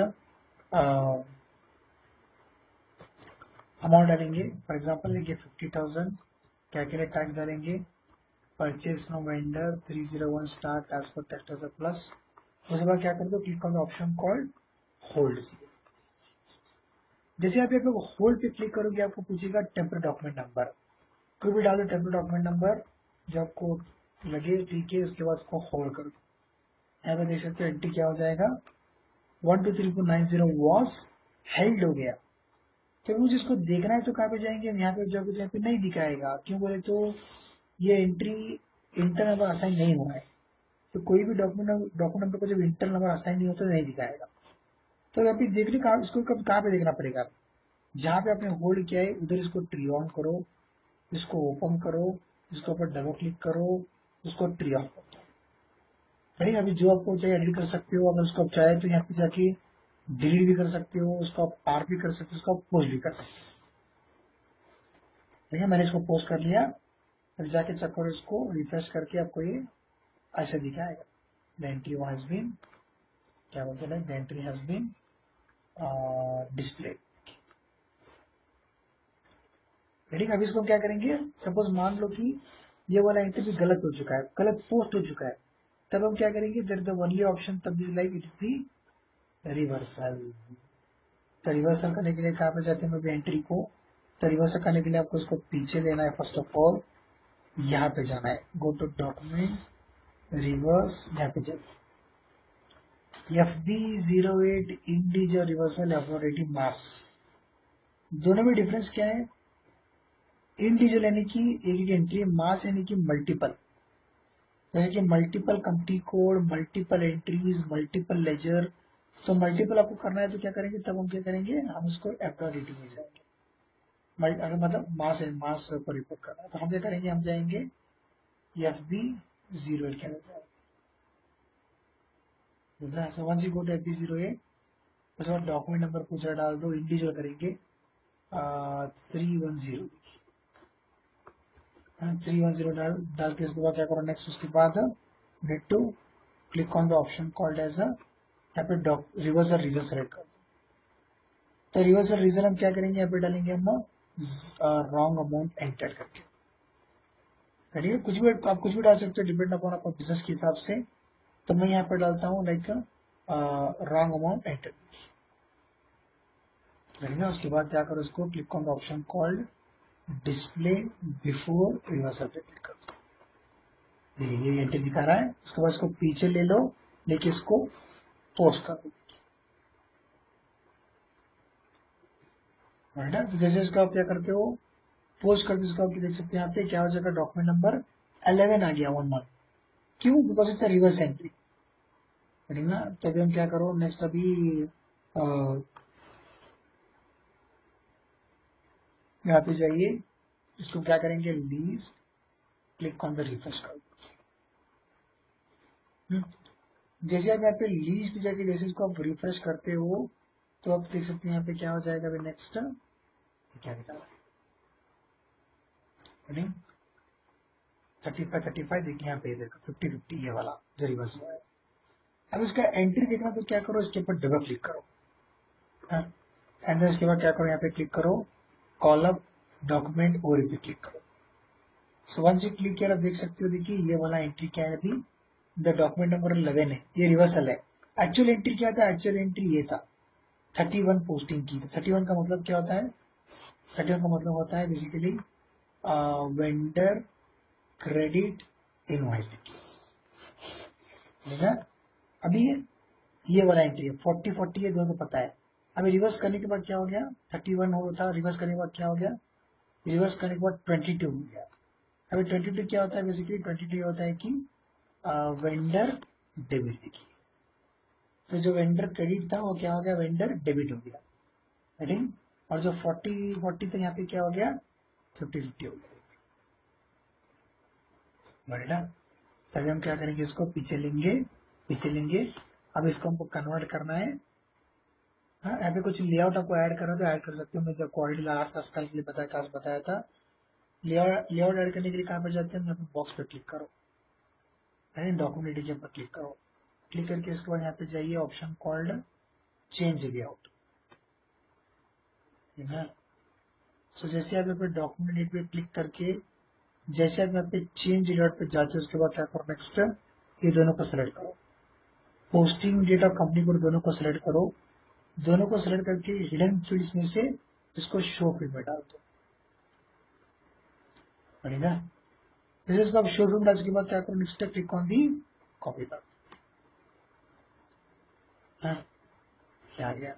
अमाउंट डालेंगे, फॉर एग्जाम्पल देखिए 50,000, कैलकुलेट टैक्स डालेंगे, purchase from vendor 301 start as per tax plus, उसके बाद क्या कर दो click on the option called hold. जैसे आप यहाँ पे होल्ड पे क्लिक करोगे आपको पूछेगा टेम्पररी डॉक्यूमेंट नंबर, कोई भी डाल दो टेम्पररी डॉक्यूमेंट नंबर जो आपको लगे, ठीक है, उसके बाद उसको होल्ड कर दो। यहाँ पे देख सकते हो एंट्री क्या हो जाएगा 123490 वॉज हेल्ड हो गया। तो मुझे इसको देखना है तो कहाँ पे जाएंगे हम, यहाँ पे जाओगे तो यहाँ पे नहीं दिखाएगा, क्यों बोले तो ये एंट्री इंटर नंबर असाइन नहीं हुआ है, तो कोई भी डॉक्यूमेंट नंबर को जब इंटर नंबर असाइन नहीं होता तो नहीं दिखाएगा। तो अभी देखने का इसको कहाँ पे देखना पड़ेगा, जहाँ पे आपने होल्ड किया है उधर इसको ट्री ऑन करो, इसको ओपन करो, इसके ऊपर डबल क्लिक करो, उसको ट्री ऑन करो। ठीक है, अभी जो आपको चाहिए एडिट कर सकते हो, अगर उसको आप चाहे तो यहाँ पे जाके डिलीट भी कर सकते हो, उसको आप पार भी कर सकते हो, उसको आप पोस्ट भी कर सकते हो। ठीक है, मैंने इसको पोस्ट कर लिया, फिर जाके चेक करो, इसको रिफ्रेश करके आपको ये ऐसे दिखाएगा द एंट्री हैज बीन, क्या बोलते हैं, the entry has been display. ठीक है, अभी इसको क्या करेंगे, सपोज मान लो कि ये वाला एंट्री भी गलत हो चुका है, गलत पोस्ट हो चुका है, तब हम क्या करेंगे, देयर द ओनली ऑप्शन तब भी like it is the reversal. तो रिवर्सल करने के लिए कहाँ पे जाते हैं अभी एंट्री को, तो रिवर्सल करने के लिए आपको इसको पीछे लेना है, फर्स्ट ऑफ ऑल यहाँ पे जाना है, गो टू डॉक्यूमेंट रिवर्स, यहाँ पे जाए FB08 इंटीजर रिवर्सल एवरेटिव मास, दोनों में डिफरेंस क्या है, इंटीजर यानी कि एक एंट्री, मास यानी कि मल्टीपल, जैसे कि multiple company code, multiple entries, multiple ledger. तो मल्टीपल आपको करना है तो क्या करेंगे, तब हम क्या करेंगे, हम उसको F.DT में जाएंगे, अगर मतलब मास है, मास को रिपोर्ट करना है तो हम क्या करेंगे, हम जाएंगे FB08 के अंदर जाएंगे, so once you go to FB08, उसके बाद डॉक्यूमेंट नंबर पूछ रहा डाल दो, इंडिविजुअल करेंगे 310, 310 डाल के उसके बाद क्या करो नेक्स्ट, उसके बाद need to click on the option called as यहाँ पे रिवर्सल रीजन सेलेक्ट कर, तो रिवर्सल रीजन हम क्या करेंगे, यहाँ पे डालेंगे हम रॉन्ग अमाउंट एंटर करके। करिए कुछ भी आप कुछ भी डाल सकते हो, डिपेंड अपॉन आपका बिजनेस के हिसाब से, तो मैं यहाँ पे डालता हूँ लाइक रॉन्ग अमाउंट एंटर करेंगे। उसके बाद क्या करो, उसको click on the option called display before reversal पे क्लिक कर दो, ये एंट्री दिखा रहा है, उसके बाद इसको पीछे ले लो, लेके इसको पोस्ट कर दो। तो जैसे इसको आप क्या करते हो, पोस्ट करते इसको आप देख सकते हैं, यहाँ पे क्या हो जाएगा, डॉक्यूमेंट नंबर 11 आ गया 11, क्यों, because it's a reverse entry. ठीक ना, तो अभी हम क्या करो नेक्स्ट, अभी यहाँ पे जाइए, इसको क्या करेंगे, lease, click on the refresh कर, जैसे आप यहाँ पे लीज पे जाके जैसे इसको आप रिफ्रेश करते हो तो आप देख सकते हैं यहाँ पे क्या हो जाएगा, अभी नेक्स्ट क्या निकाला है, 35 देखिए यहाँ पे देखो 50 ये वाला जो रिवर्स हुआ है। अब इसका एंट्री देखना तो क्या करो, इसके ऊपर डबल क्लिक करो, एंड देन उसके बाद क्या करो, यहाँ पे क्लिक करो, कॉलम डॉक्यूमेंट और पे क्लिक करो। सो वंस यू क्लिक किया, आप देख सकते हो, देखिए ये वाला एंट्री क्या है, अभी द डॉक्यूमेंट नंबर 11 है, ये रिवर्सल है। एक्चुअल एंट्री क्या था, एक्चुअल एंट्री ये था 31 पोस्टिंग की, तो 31 का मतलब क्या होता है, 31 का मतलब होता है बेसिकली वेंडर क्रेडिट इनवॉइस, ठीक है। अभी ये वाला एंट्री है 40 ये दोनों तो पता है। अभी रिवर्स करने के बाद क्या हो गया, 31 हो था, रिवर्स करने के बाद क्या हो गया, रिवर्स करने के बाद 22 हो गया। अभी 22 क्या होता है, बेसिकली 22 होता है कि वेंडर डेबिट, देखिए तो जो वेंडर क्रेडिट था वो क्या हो गया, वेंडर डेबिट हो गया, ठीक। और जो 40 था यहाँ पे क्या हो गया, 50 हो गया, बढ़ा। तभी हम क्या करेंगे, इसको पीछे लेंगे। अब इसको हमको कन्वर्ट करना है, हाँ, यहाँ पे कुछ लेआउट आपको ऐड करना तो ऐड कर सकते हो, मैं जो क्वालिटी लास्ट कल के लिए बताया था, लेआउट ऐड करने के लिए कहाँ पे जाते हैं, यहाँ पे बॉक्स पे क्लिक करो, डॉक्यूमेंट के ऊपर क्लिक करो, क्लिक करके इसके बाद यहाँ पे जाइए ऑप्शन कॉल्ड चेंज लेआउट, ठीक है। सो जैसे आप यहाँ पे डॉक्यूमेंट पे क्लिक करके जैसे आप यहाँ पे चेंज लेआउट पे जाते हो उसके बाद क्या करो नेक्स्ट ये दोनों को सिलेक्ट करो, पोस्टिंग डेट और कंपनी कोड दोनों को सिलेक्ट करो, दोनों को सिलेक्ट करके हिडन फील्ड्स में से इसको शो फील्ड में डाल दो, बढ़ेगा। जैसे इसको आप शो फील्ड डाल के बाद क्या करो next click on the copy कर, आ गया।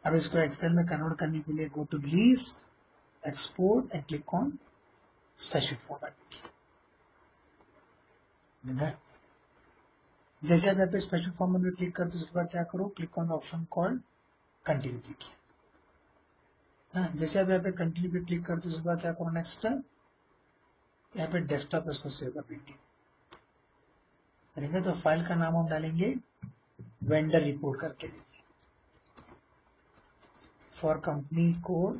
अब इसको एक्सेल में कन्वर्ट करने के लिए go to list, export and click on special format. जैसे आप यहाँ पे स्पेशल फॉर्मेट में क्लिक करते हो उसके बाद क्या करो click on option called continue देखिए। जैसे आप यहाँ पे कंटिन्यू पे क्लिक करते हो उसके बाद क्या करो नेक्स्ट यहाँ पे डेस्कटॉप इसको सेव कर देंगे, करेंगे तो फाइल का नाम हम डालेंगे वेंडर रिपोर्ट करके फॉर कंपनी कोड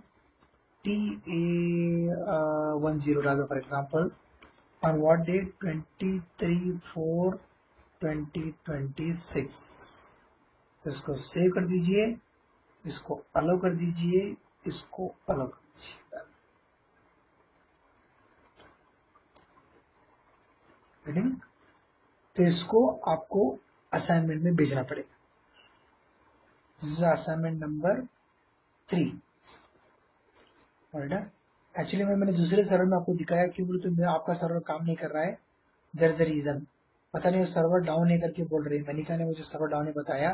TA10 डाल दो for example, on what date 23/4/2026। इसको सेव कर दीजिए, इसको अलो कर दीजिए, इसको अलो कर दीजिए। तो इसको आपको असाइनमेंट में भेजना पड़ेगा, असाइनमेंट नंबर 3। एक्चुअली मैंने दूसरे सर्वर में आपको दिखाया क्यों बोले तो आपका सर्वर काम नहीं कर रहा है, देयर इज अ रीजन, पता नहीं सर्वर डाउन है करके बोल रहे हैं। मनिका ने मुझे सर्वर डाउन है बताया,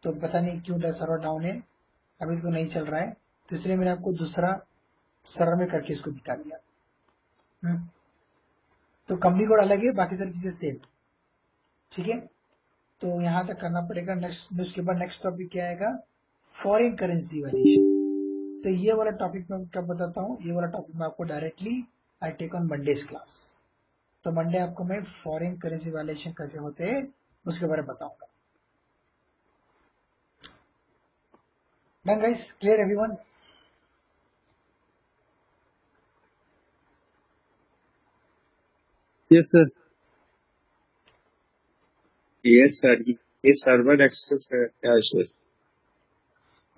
तो पता नहीं क्यों सर्वर डाउन है, अभी तो नहीं चल रहा है, तो इसलिए मैंने आपको दूसरा सर्वर में करके इसको दिखा दिया। तो कंपनी कोड अलग है, बाकी सारी चीजें सेम, ठीक है। तो यहां तक करना पड़ेगा। नेक्स्ट उसके बाद नेक्स्ट टॉपिक क्या आएगा, फॉरेन करेंसी वैल्यूएशन। तो ये वाला टॉपिक मैं क्या बताता हूँ, ये वाला टॉपिक मैं आपको directly I take on Monday's class. तो मंडे आपको मैं फॉरेन करेंसी वैल्यूएशन कैसे होते हैं उसके बारे में बताऊंगा। Done guys, clear everyone? Yes sir. Yes sir, ये सर्वर एक्सेस है क्या इशू?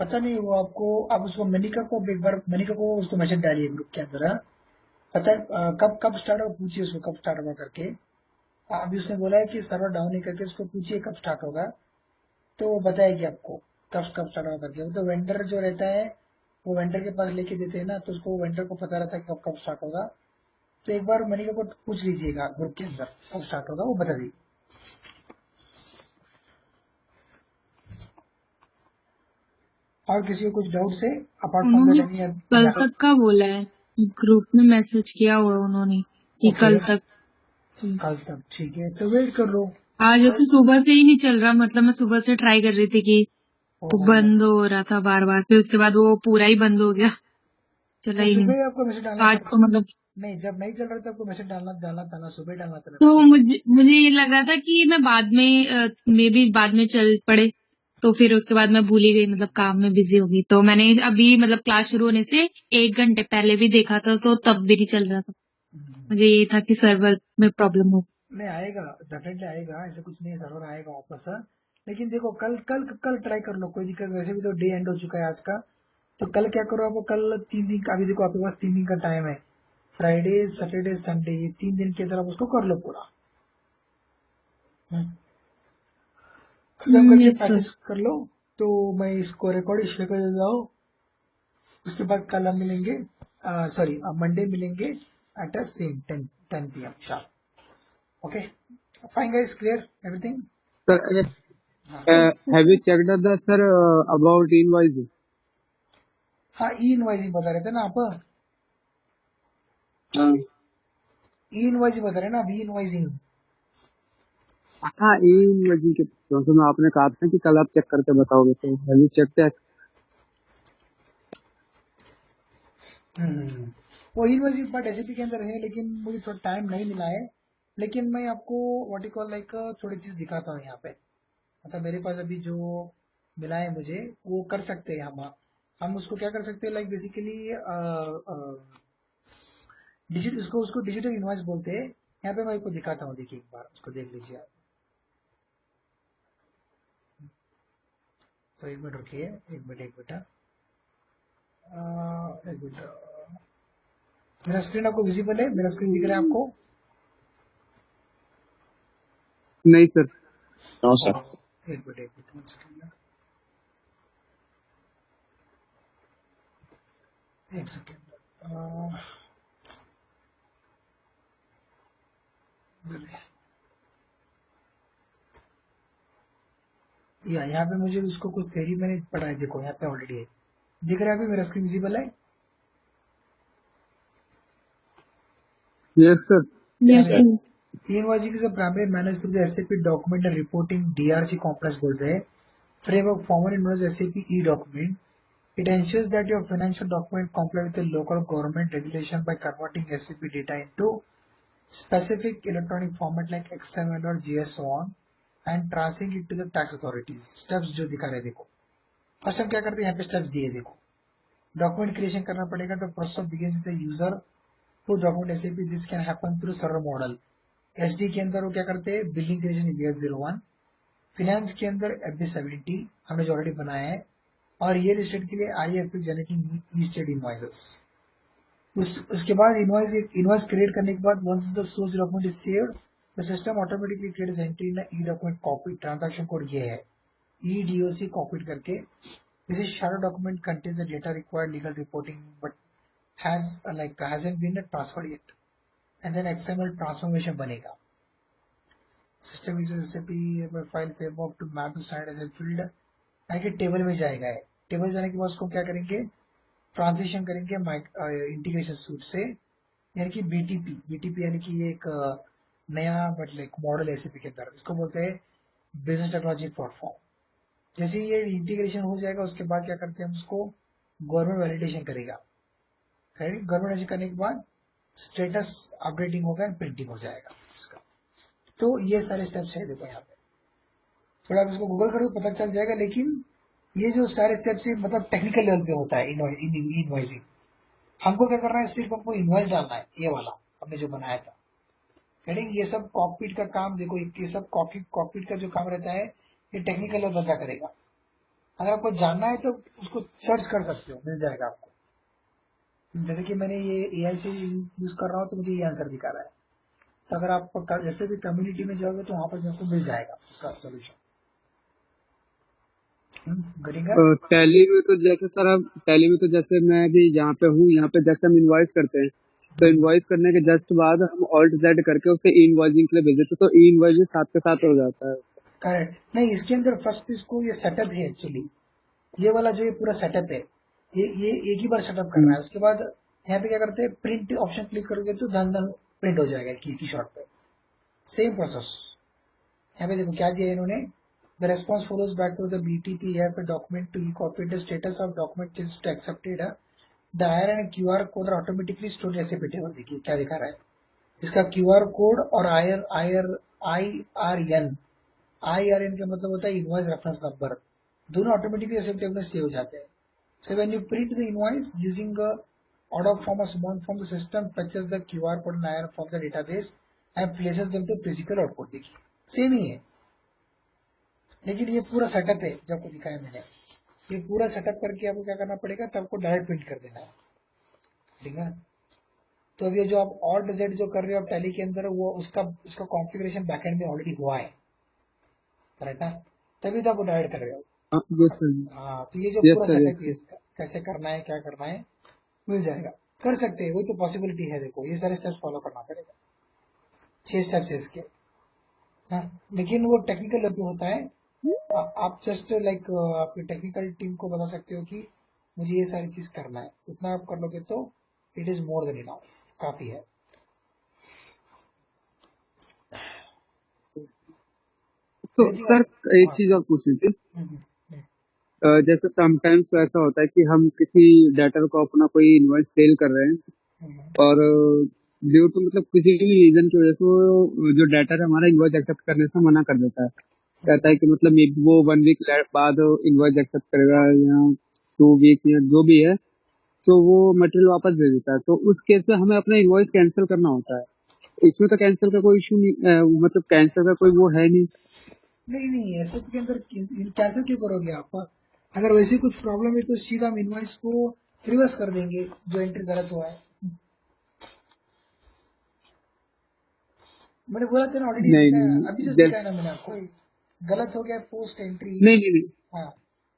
पता नहीं वो आपको, आप उसको मनिका को एक बार मनिका को उसको मैसेज डालिए ग्रुप के अंदर, पता है कब कब स्टार्ट होगा, पूछिए उसको कब स्टार्ट होगा करके। अभी उसने बोला है कि सर्वर डाउन है करके, उसको पूछिए कब स्टार्ट होगा, तो वो बताएगी आपको कब कब स्टार्ट होगा करके। तो वेंडर जो रहता है वो वेंडर के पास लेके देते हैं ना, तो उसको वेंडर को पता रहता है कब कब स्टार्ट होगा। तो एक बार मनिका को पूछ लीजिएगा ग्रुप के अंदर कब स्टार्ट होगा, वो बता देगी। और किसी को कुछ डाउट है अपार्ट फ्रॉम दैट? उन्होंने कल तक का बोला है, ग्रुप में मैसेज किया हुआ है उन्होंने कि कल तक। कल तक ठीक है, तो वेट कर लो। आज जैसे सुबह से ही नहीं चल रहा, मतलब मैं सुबह से ट्राई कर रही थी कि तो बंद हो रहा था बार बार, फिर उसके बाद वो पूरा ही बंद हो गया, चला ही नहीं। आपको मैसेज डालना आज तो मतलब नहीं, जब नहीं चल रहा था आपको मैसेज डालना डालना था ना, सुबह डालना था। तो मुझे ये लग रहा था कि मैं बाद में मे भी बाद में चल पड़े, तो फिर उसके बाद मैं भूल ही गई, मतलब काम में बिजी होगी। तो मैंने अभी मतलब क्लास शुरू होने से 1 घंटे पहले भी देखा था, तो तब भी नहीं चल रहा था। मुझे ये था कि सर्वर में प्रॉब्लम हो। नहीं आएगा, डेफिनेटली आएगा, ऐसे कुछ नहीं, सर्वर आएगा वापस। लेकिन देखो कल कल कल ट्राई कर लो, कोई दिक्कत। वैसे भी तो डे एंड हो चुका है आज का, तो कल क्या करो आप, कल 3 दिन का, अभी देखो आपके पास 3 दिन का टाइम है, फ्राइडे सैटरडे संडे, ये 3 दिन के अंदर आप उसको कर लो पूरा। करके प्रैक्टिस कर लो। तो मैं इसको रिकॉर्ड शेयर कर देता हूँ, उसके बाद कल हम मिलेंगे, सॉरी मंडे मिलेंगे at same 10 PM sharp. Okay fine guys, clear everything? Sir have you checked the sir about invoice? हाँ, ई इनवॉइसिंग बता रहे थे ना आप, ई इनवॉइसिंग बता रहे ना, ई इनवॉइसिंग। हाँ, इनवॉइसिंग के तो में आपने कहा था कि कल आप चेक करके बताओगे, तो हैव यू चेक्ड दैट? वो इनवॉइसिंग पार्ट एसएपी के अंदर है, लेकिन मुझे थोड़ा टाइम नहीं मिला है। लेकिन मैं आपको व्हाट यू कॉल लाइक थोड़ी चीज दिखाता हूँ यहाँ पे, मतलब मेरे पास अभी जो मिला है मुझे, वो कर सकते हैं हम उसको क्या कर सकते हैं, लाइक बेसिकली डिजिटल, उसको डिजिटल इनवॉइस बोलते हैं। यहाँ पे मैं आपको दिखाता हूँ, देखिए एक बार उसको देख लीजिए आप। तो एक मिनट रुकिए, एक मिनट बेटा, एक मिनट। मेरा स्क्रीन आपको विजिबल है? मेरा स्क्रीन दिख रहा है आपको? नहीं सर। No sir. एक मिनट 1 सेकंड, एक सेकंड। यहाँ पे मुझे उसको कुछ थ्योरी मैंने पढ़ा है, देखो यहाँ पे ऑलरेडी है, दिख रहा है अभी? मेरा स्क्रीन विजिबल है? Yes sir. Yes sir. E-invoicing is a primary managed through the SAP document and reporting DRC complex बोलते हैं framework former known as SAP e-document. It ensures that your financial document comply with the local government regulation by converting SAP data into specific electronic format like XML or JSON and transferring it to the tax authorities. Steps जो दिखा रहे देखो, first हम क्या करते हैं, यहाँ पे स्टेप्स दिए देखो। डॉक्यूमेंट क्रिएशन करना पड़ेगा, तो process begins with the user to document SAP. This can happen through server model. SD के अंदर वो क्या करते हैं, बिलिंग क्रिएशन BS01। फिनेंस के अंदर FB70 हमने जो ऑलरेडी बनाया है, और रियल एस्टेट के लिए IFX generating e state invoices. उसके बाद इनवॉइस क्रिएट करने के बाद once the source document is saved, the system automatically creates entry in e document copy. Transaction code ये है, EDOC कॉपी करके। This is shadow document contains the data required legal reporting but hasn't been transferred yet, and then XML transformation बनेगा। System is SAP file framework to map the standard as a field, आगे table में जाएगा है। Table जाने के बाद उसको क्या करेंगे, ट्रांजिशन करेंगे इंटीग्रेशन सूट से, यानी कि BTP यानी कि ये एक नया मतलब मॉडल SAP के अंदर, इसको बोलते हैं बिजनेस टेक्नोलॉजी प्लेटफॉर्म। जैसे ये इंटीग्रेशन हो जाएगा, उसके बाद क्या करते हैं, उसको गवर्नमेंट वैलिडेशन करेगा। गवर्नमेंट वैलिडेशन करने के बाद स्टेटस अपडेटिंग होगा एंड प्रिंटिंग हो जाएगा इसका। तो ये सारे स्टेप्स है देखो यहाँ पे, थोड़ा आप इसको गूगल करो पता चल जाएगा। लेकिन ये जो सारे स्टेप्स है मतलब टेक्निकल लेवल पे होता है इनवॉइसिंग। हमको क्या करना है, सिर्फ हमको इनवॉइस डालना है, ये वाला हमने जो बनाया था। ये सब कॉकपिट का काम देखो, ये सब कॉकपिट का जो काम रहता है, ये टेक्निकल लेवल बंदा करेगा। अगर आपको जानना है तो उसको सर्च कर सकते हो, मिल जाएगा आपको। जैसे कि मैंने ये AI से यूज कर रहा हूँ तो मुझे ये आंसर दिखा रहा है। तो अगर आप जैसे भी कम्युनिटी में जाओगे तो वहां पर आपको मिल जाएगा उसका सोल्यूशन। टैली में तो जैसे सर, अब टैली में तो जैसे मैं भी जहाँ पे हूँ, यहाँ पे जैसे हम इनवॉइस करते हैं, तो इनवॉइस करने के जस्ट बाद हम ऑल्ट जेड करके उसे इनवॉइसिंग के लिए भेज देते, तो इनवॉइस भी साथ के साथ हो जाता है। करेक्ट। नहीं, इसके अंदर फर्स्ट इसको ये सेटअप है एक्चुअली, ये वाला जो ये पूरा सेटअप है, ये एक ही बार सेटअप करना है। उसके बाद यहाँ पे क्या करते हैं, प्रिंट ऑप्शन क्लिक करोगे तो धन धन प्रिंट हो जाएगा एक ही शॉट पे। सेम प्रोसेस यहाँ पे देखो क्या दिया इन्होंने, the response follows back through the BTP F document to copy the status of document is accepted, the IR and QR code are automatically stored SAP table. देखिए क्या दिखा रहा है, इसका QR कोड और IRN का मतलब होता है इनवॉइस रेफरेंस नंबर, दोनों ऑटोमेटिकली SAP टेबल में सेव हो जाते हैं। So when you print the invoice using a order form or small form, the system fetches the QR code and IR from the database and places them to physical output। देखिए same ही है, लेकिन ये पूरा setup है जो आपको दिखाया मैंने। ये पूरा सेटअप करके आपको क्या करना पड़ेगा, तब आपको डायरेक्ट प्रिंट कर देना है, ठीक है। तो अभी जो आप ऑल्ट जेड जो कर रहे हो टैली के अंदर, वो उसका कॉन्फ़िगरेशन बैकएंड में ऑलरेडी हुआ है, करेक्ट है, तभी तो आप डायरेक्ट कर रहे हो। हाँ, तो ये जो पूरा सेटअप है इसका कैसे करना है, क्या करना है, मिल जाएगा, कर सकते हैं, वही तो पॉसिबिलिटी है। देखो ये सारे स्टेप्स फॉलो करना पड़ेगा, 6 स्टेप्स है इसके। हाँ, लेकिन वो टेक्निकल लेवल पे होता है। आप जस्ट लाइक आपकी टेक्निकल टीम को बता सकते हो कि मुझे ये सारी चीज करना है, उतना आप कर लोगे तो it is more than enough, काफी है। तो सर एक चीज और पूछनी थी, जैसे समटाइम्स ऐसा होता है कि हम किसी डेटर को अपना कोई इनवॉइस सेल कर रहे हैं, और ड्यू टू मतलब किसी भी रीजन की वजह से वो जो डेटर है हमारा इनवॉइस एक्सेप्ट करने से मना कर देता है, कहता है कि मतलब मे बी वो 1 वीक बाद इनवॉइस एक्सेप्ट करेगा या 2 वीक या जो भी है, तो वो मटेरियल वापस दे देता है। तो उस केस में हमें अपना इनवॉइस कैंसिल करना होता है, इसमें तो कैंसर का कोई इशू नहीं, मतलब कैंसर का कोई वो है नहीं। नहीं एसएपी के अंदर कैंसिल क्यों करोगे आप? अगर वैसे कुछ प्रॉब्लम है तो सीधा हम इनवॉइस को रिवर्स कर देंगे जो एंट्री गलत हुआ है। मैंने बोला था ना ऑलरेडी, नहीं अभी जस्ट जैसे दिखाया ना मैंने आपको, गलत हो गया पोस्ट एंट्री। नहीं, हाँ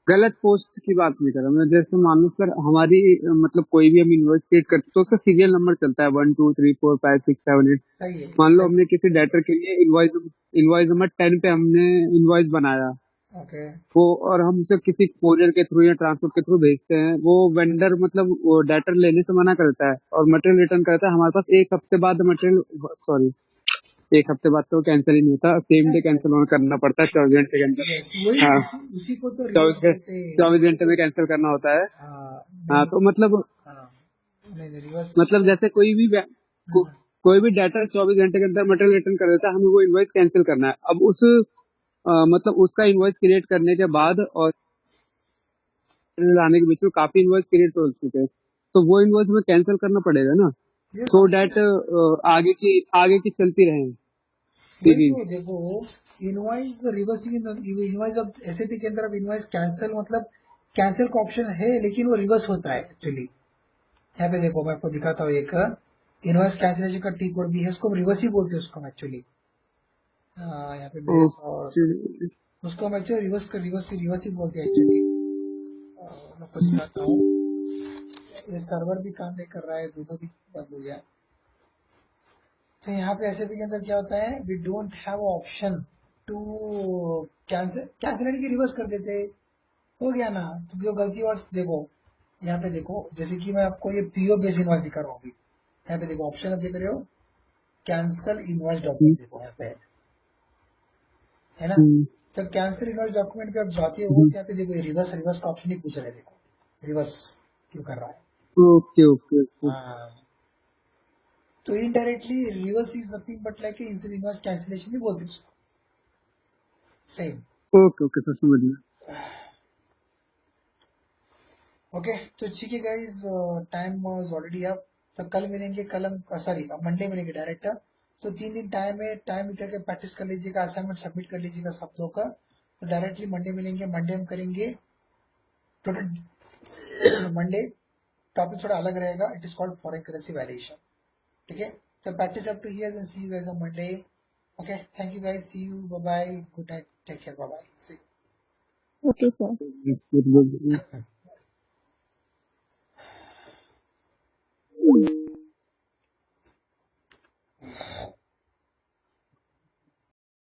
गलत पोस्ट की बात नहीं कर रहा मैं। जैसे मान लो सर हमारी मतलब कोई भी हम इनवॉइस क्रिएट करते तो उसका सीरियल नंबर चलता है 1 2 3 4 5 6 7 8। सही है मान लो सही। हमने किसी डेटर के लिए इनवॉइस नंबर 10 पे हमने इनवॉइस बनाया ओके वो, और हम उसे किसी कोरियर के थ्रू या ट्रांसपोर्ट के थ्रू भेजते हैं, वो वेंडर मतलब वो डेटर लेने से मना करता है और मटेरियल रिटर्न करता है हमारे पास। एक हफ्ते बाद मटेरियल, सॉरी, एक हफ्ते बाद तो कैंसिल ही नहीं होता, सेम डे कैंसिल करना पड़ता है 24 घंटे के अंदर। यस वही हाँ, उसी को तो रिवर्स बोलते हैं। 24 घंटे में कैंसिल करना होता है। हाँ नहीं तो मतलब हाँ, नहीं रिवर्स। जैसे कोई भी डाटा 24 घंटे के अंदर मटेरियल रिटर्न कर देता है, हमें वो इनवॉइस कैंसिल करना है। अब उस मतलब उसका इनवॉइस क्रिएट करने के बाद और लाने के बीच में काफी इनवॉइस क्रिएट हो चुके हैं, तो वो इनवॉइस हमें कैंसिल करना पड़ेगा ना, सो डैट आगे की चलती रहे सीरीज। देखो देखो इनवॉइस रिवर्सिंग इनवॉइस अब एसएपी के अंदर अब इनवॉइस कैंसिल मतलब कैंसिल का ऑप्शन है, लेकिन वो रिवर्स होता है एक्चुअली। यहाँ पे देखो मैं आपको दिखाता हूँ एक इनवॉइस कैंसिलेशन का टी कोड भी है, उसको रिवर्स ही बोलते हैं उसको एक्चुअली। यहाँ पे मेरे और उसको हम एक्चुअली रिवर्स ही बोलते हैं एक्चुअली। मैं आपको दिखाता हूँ, ये सर्वर भी काम नहीं कर रहा है, दोनों भी बंद हो गया। तो यहाँ पे एसएपी के अंदर क्या होता है, we don't have option to cancel की रिवर्स कर देते, हो गया ना। तो जो गलती और देखो यहाँ पे देखो, जैसे कि मैं आपको ये पीओ बेस इनवॉइस दिखा रहा हूँ अभी। यहाँ पे देखो ऑप्शन आप देख रहे हो, कैंसल इनवॉइस डॉक्यूमेंट, देखो यहाँ पे है ना। तो कैंसिल इनवॉइस डॉक्यूमेंट पे आप जाते हो तो यहाँ पे देखो रिवर्स रिवर्स का ऑप्शन ही पूछ रहा है, देखो रिवर्स क्यों कर रहा है। ओके ओके ओके हाँ तो indirectly reverse is nothing but like invoice cancellation ही बोलते हैं उसको, सेम। ओके ओके सर, समझ गया। ओके तो ठीक है guys, time was already up. तो कल मिलेंगे, कल हम सॉरी मंडे मिलेंगे डायरेक्ट। तो 3 दिन टाइम है, टाइम निकल के प्रैक्टिस कर लीजिएगा, असाइनमेंट सबमिट कर लीजिएगा सब लोग का। तो डायरेक्टली मंडे मिलेंगे, मंडे हम करेंगे टोटल मंडे टॉपिक थोड़ा अलग रहेगा, it is called foreign currency valuation. ठीक है, तो practice up to here, then see you guys on Monday. Okay thank you guys, see you, bye bye, good night, take care, bye bye, see okay sir.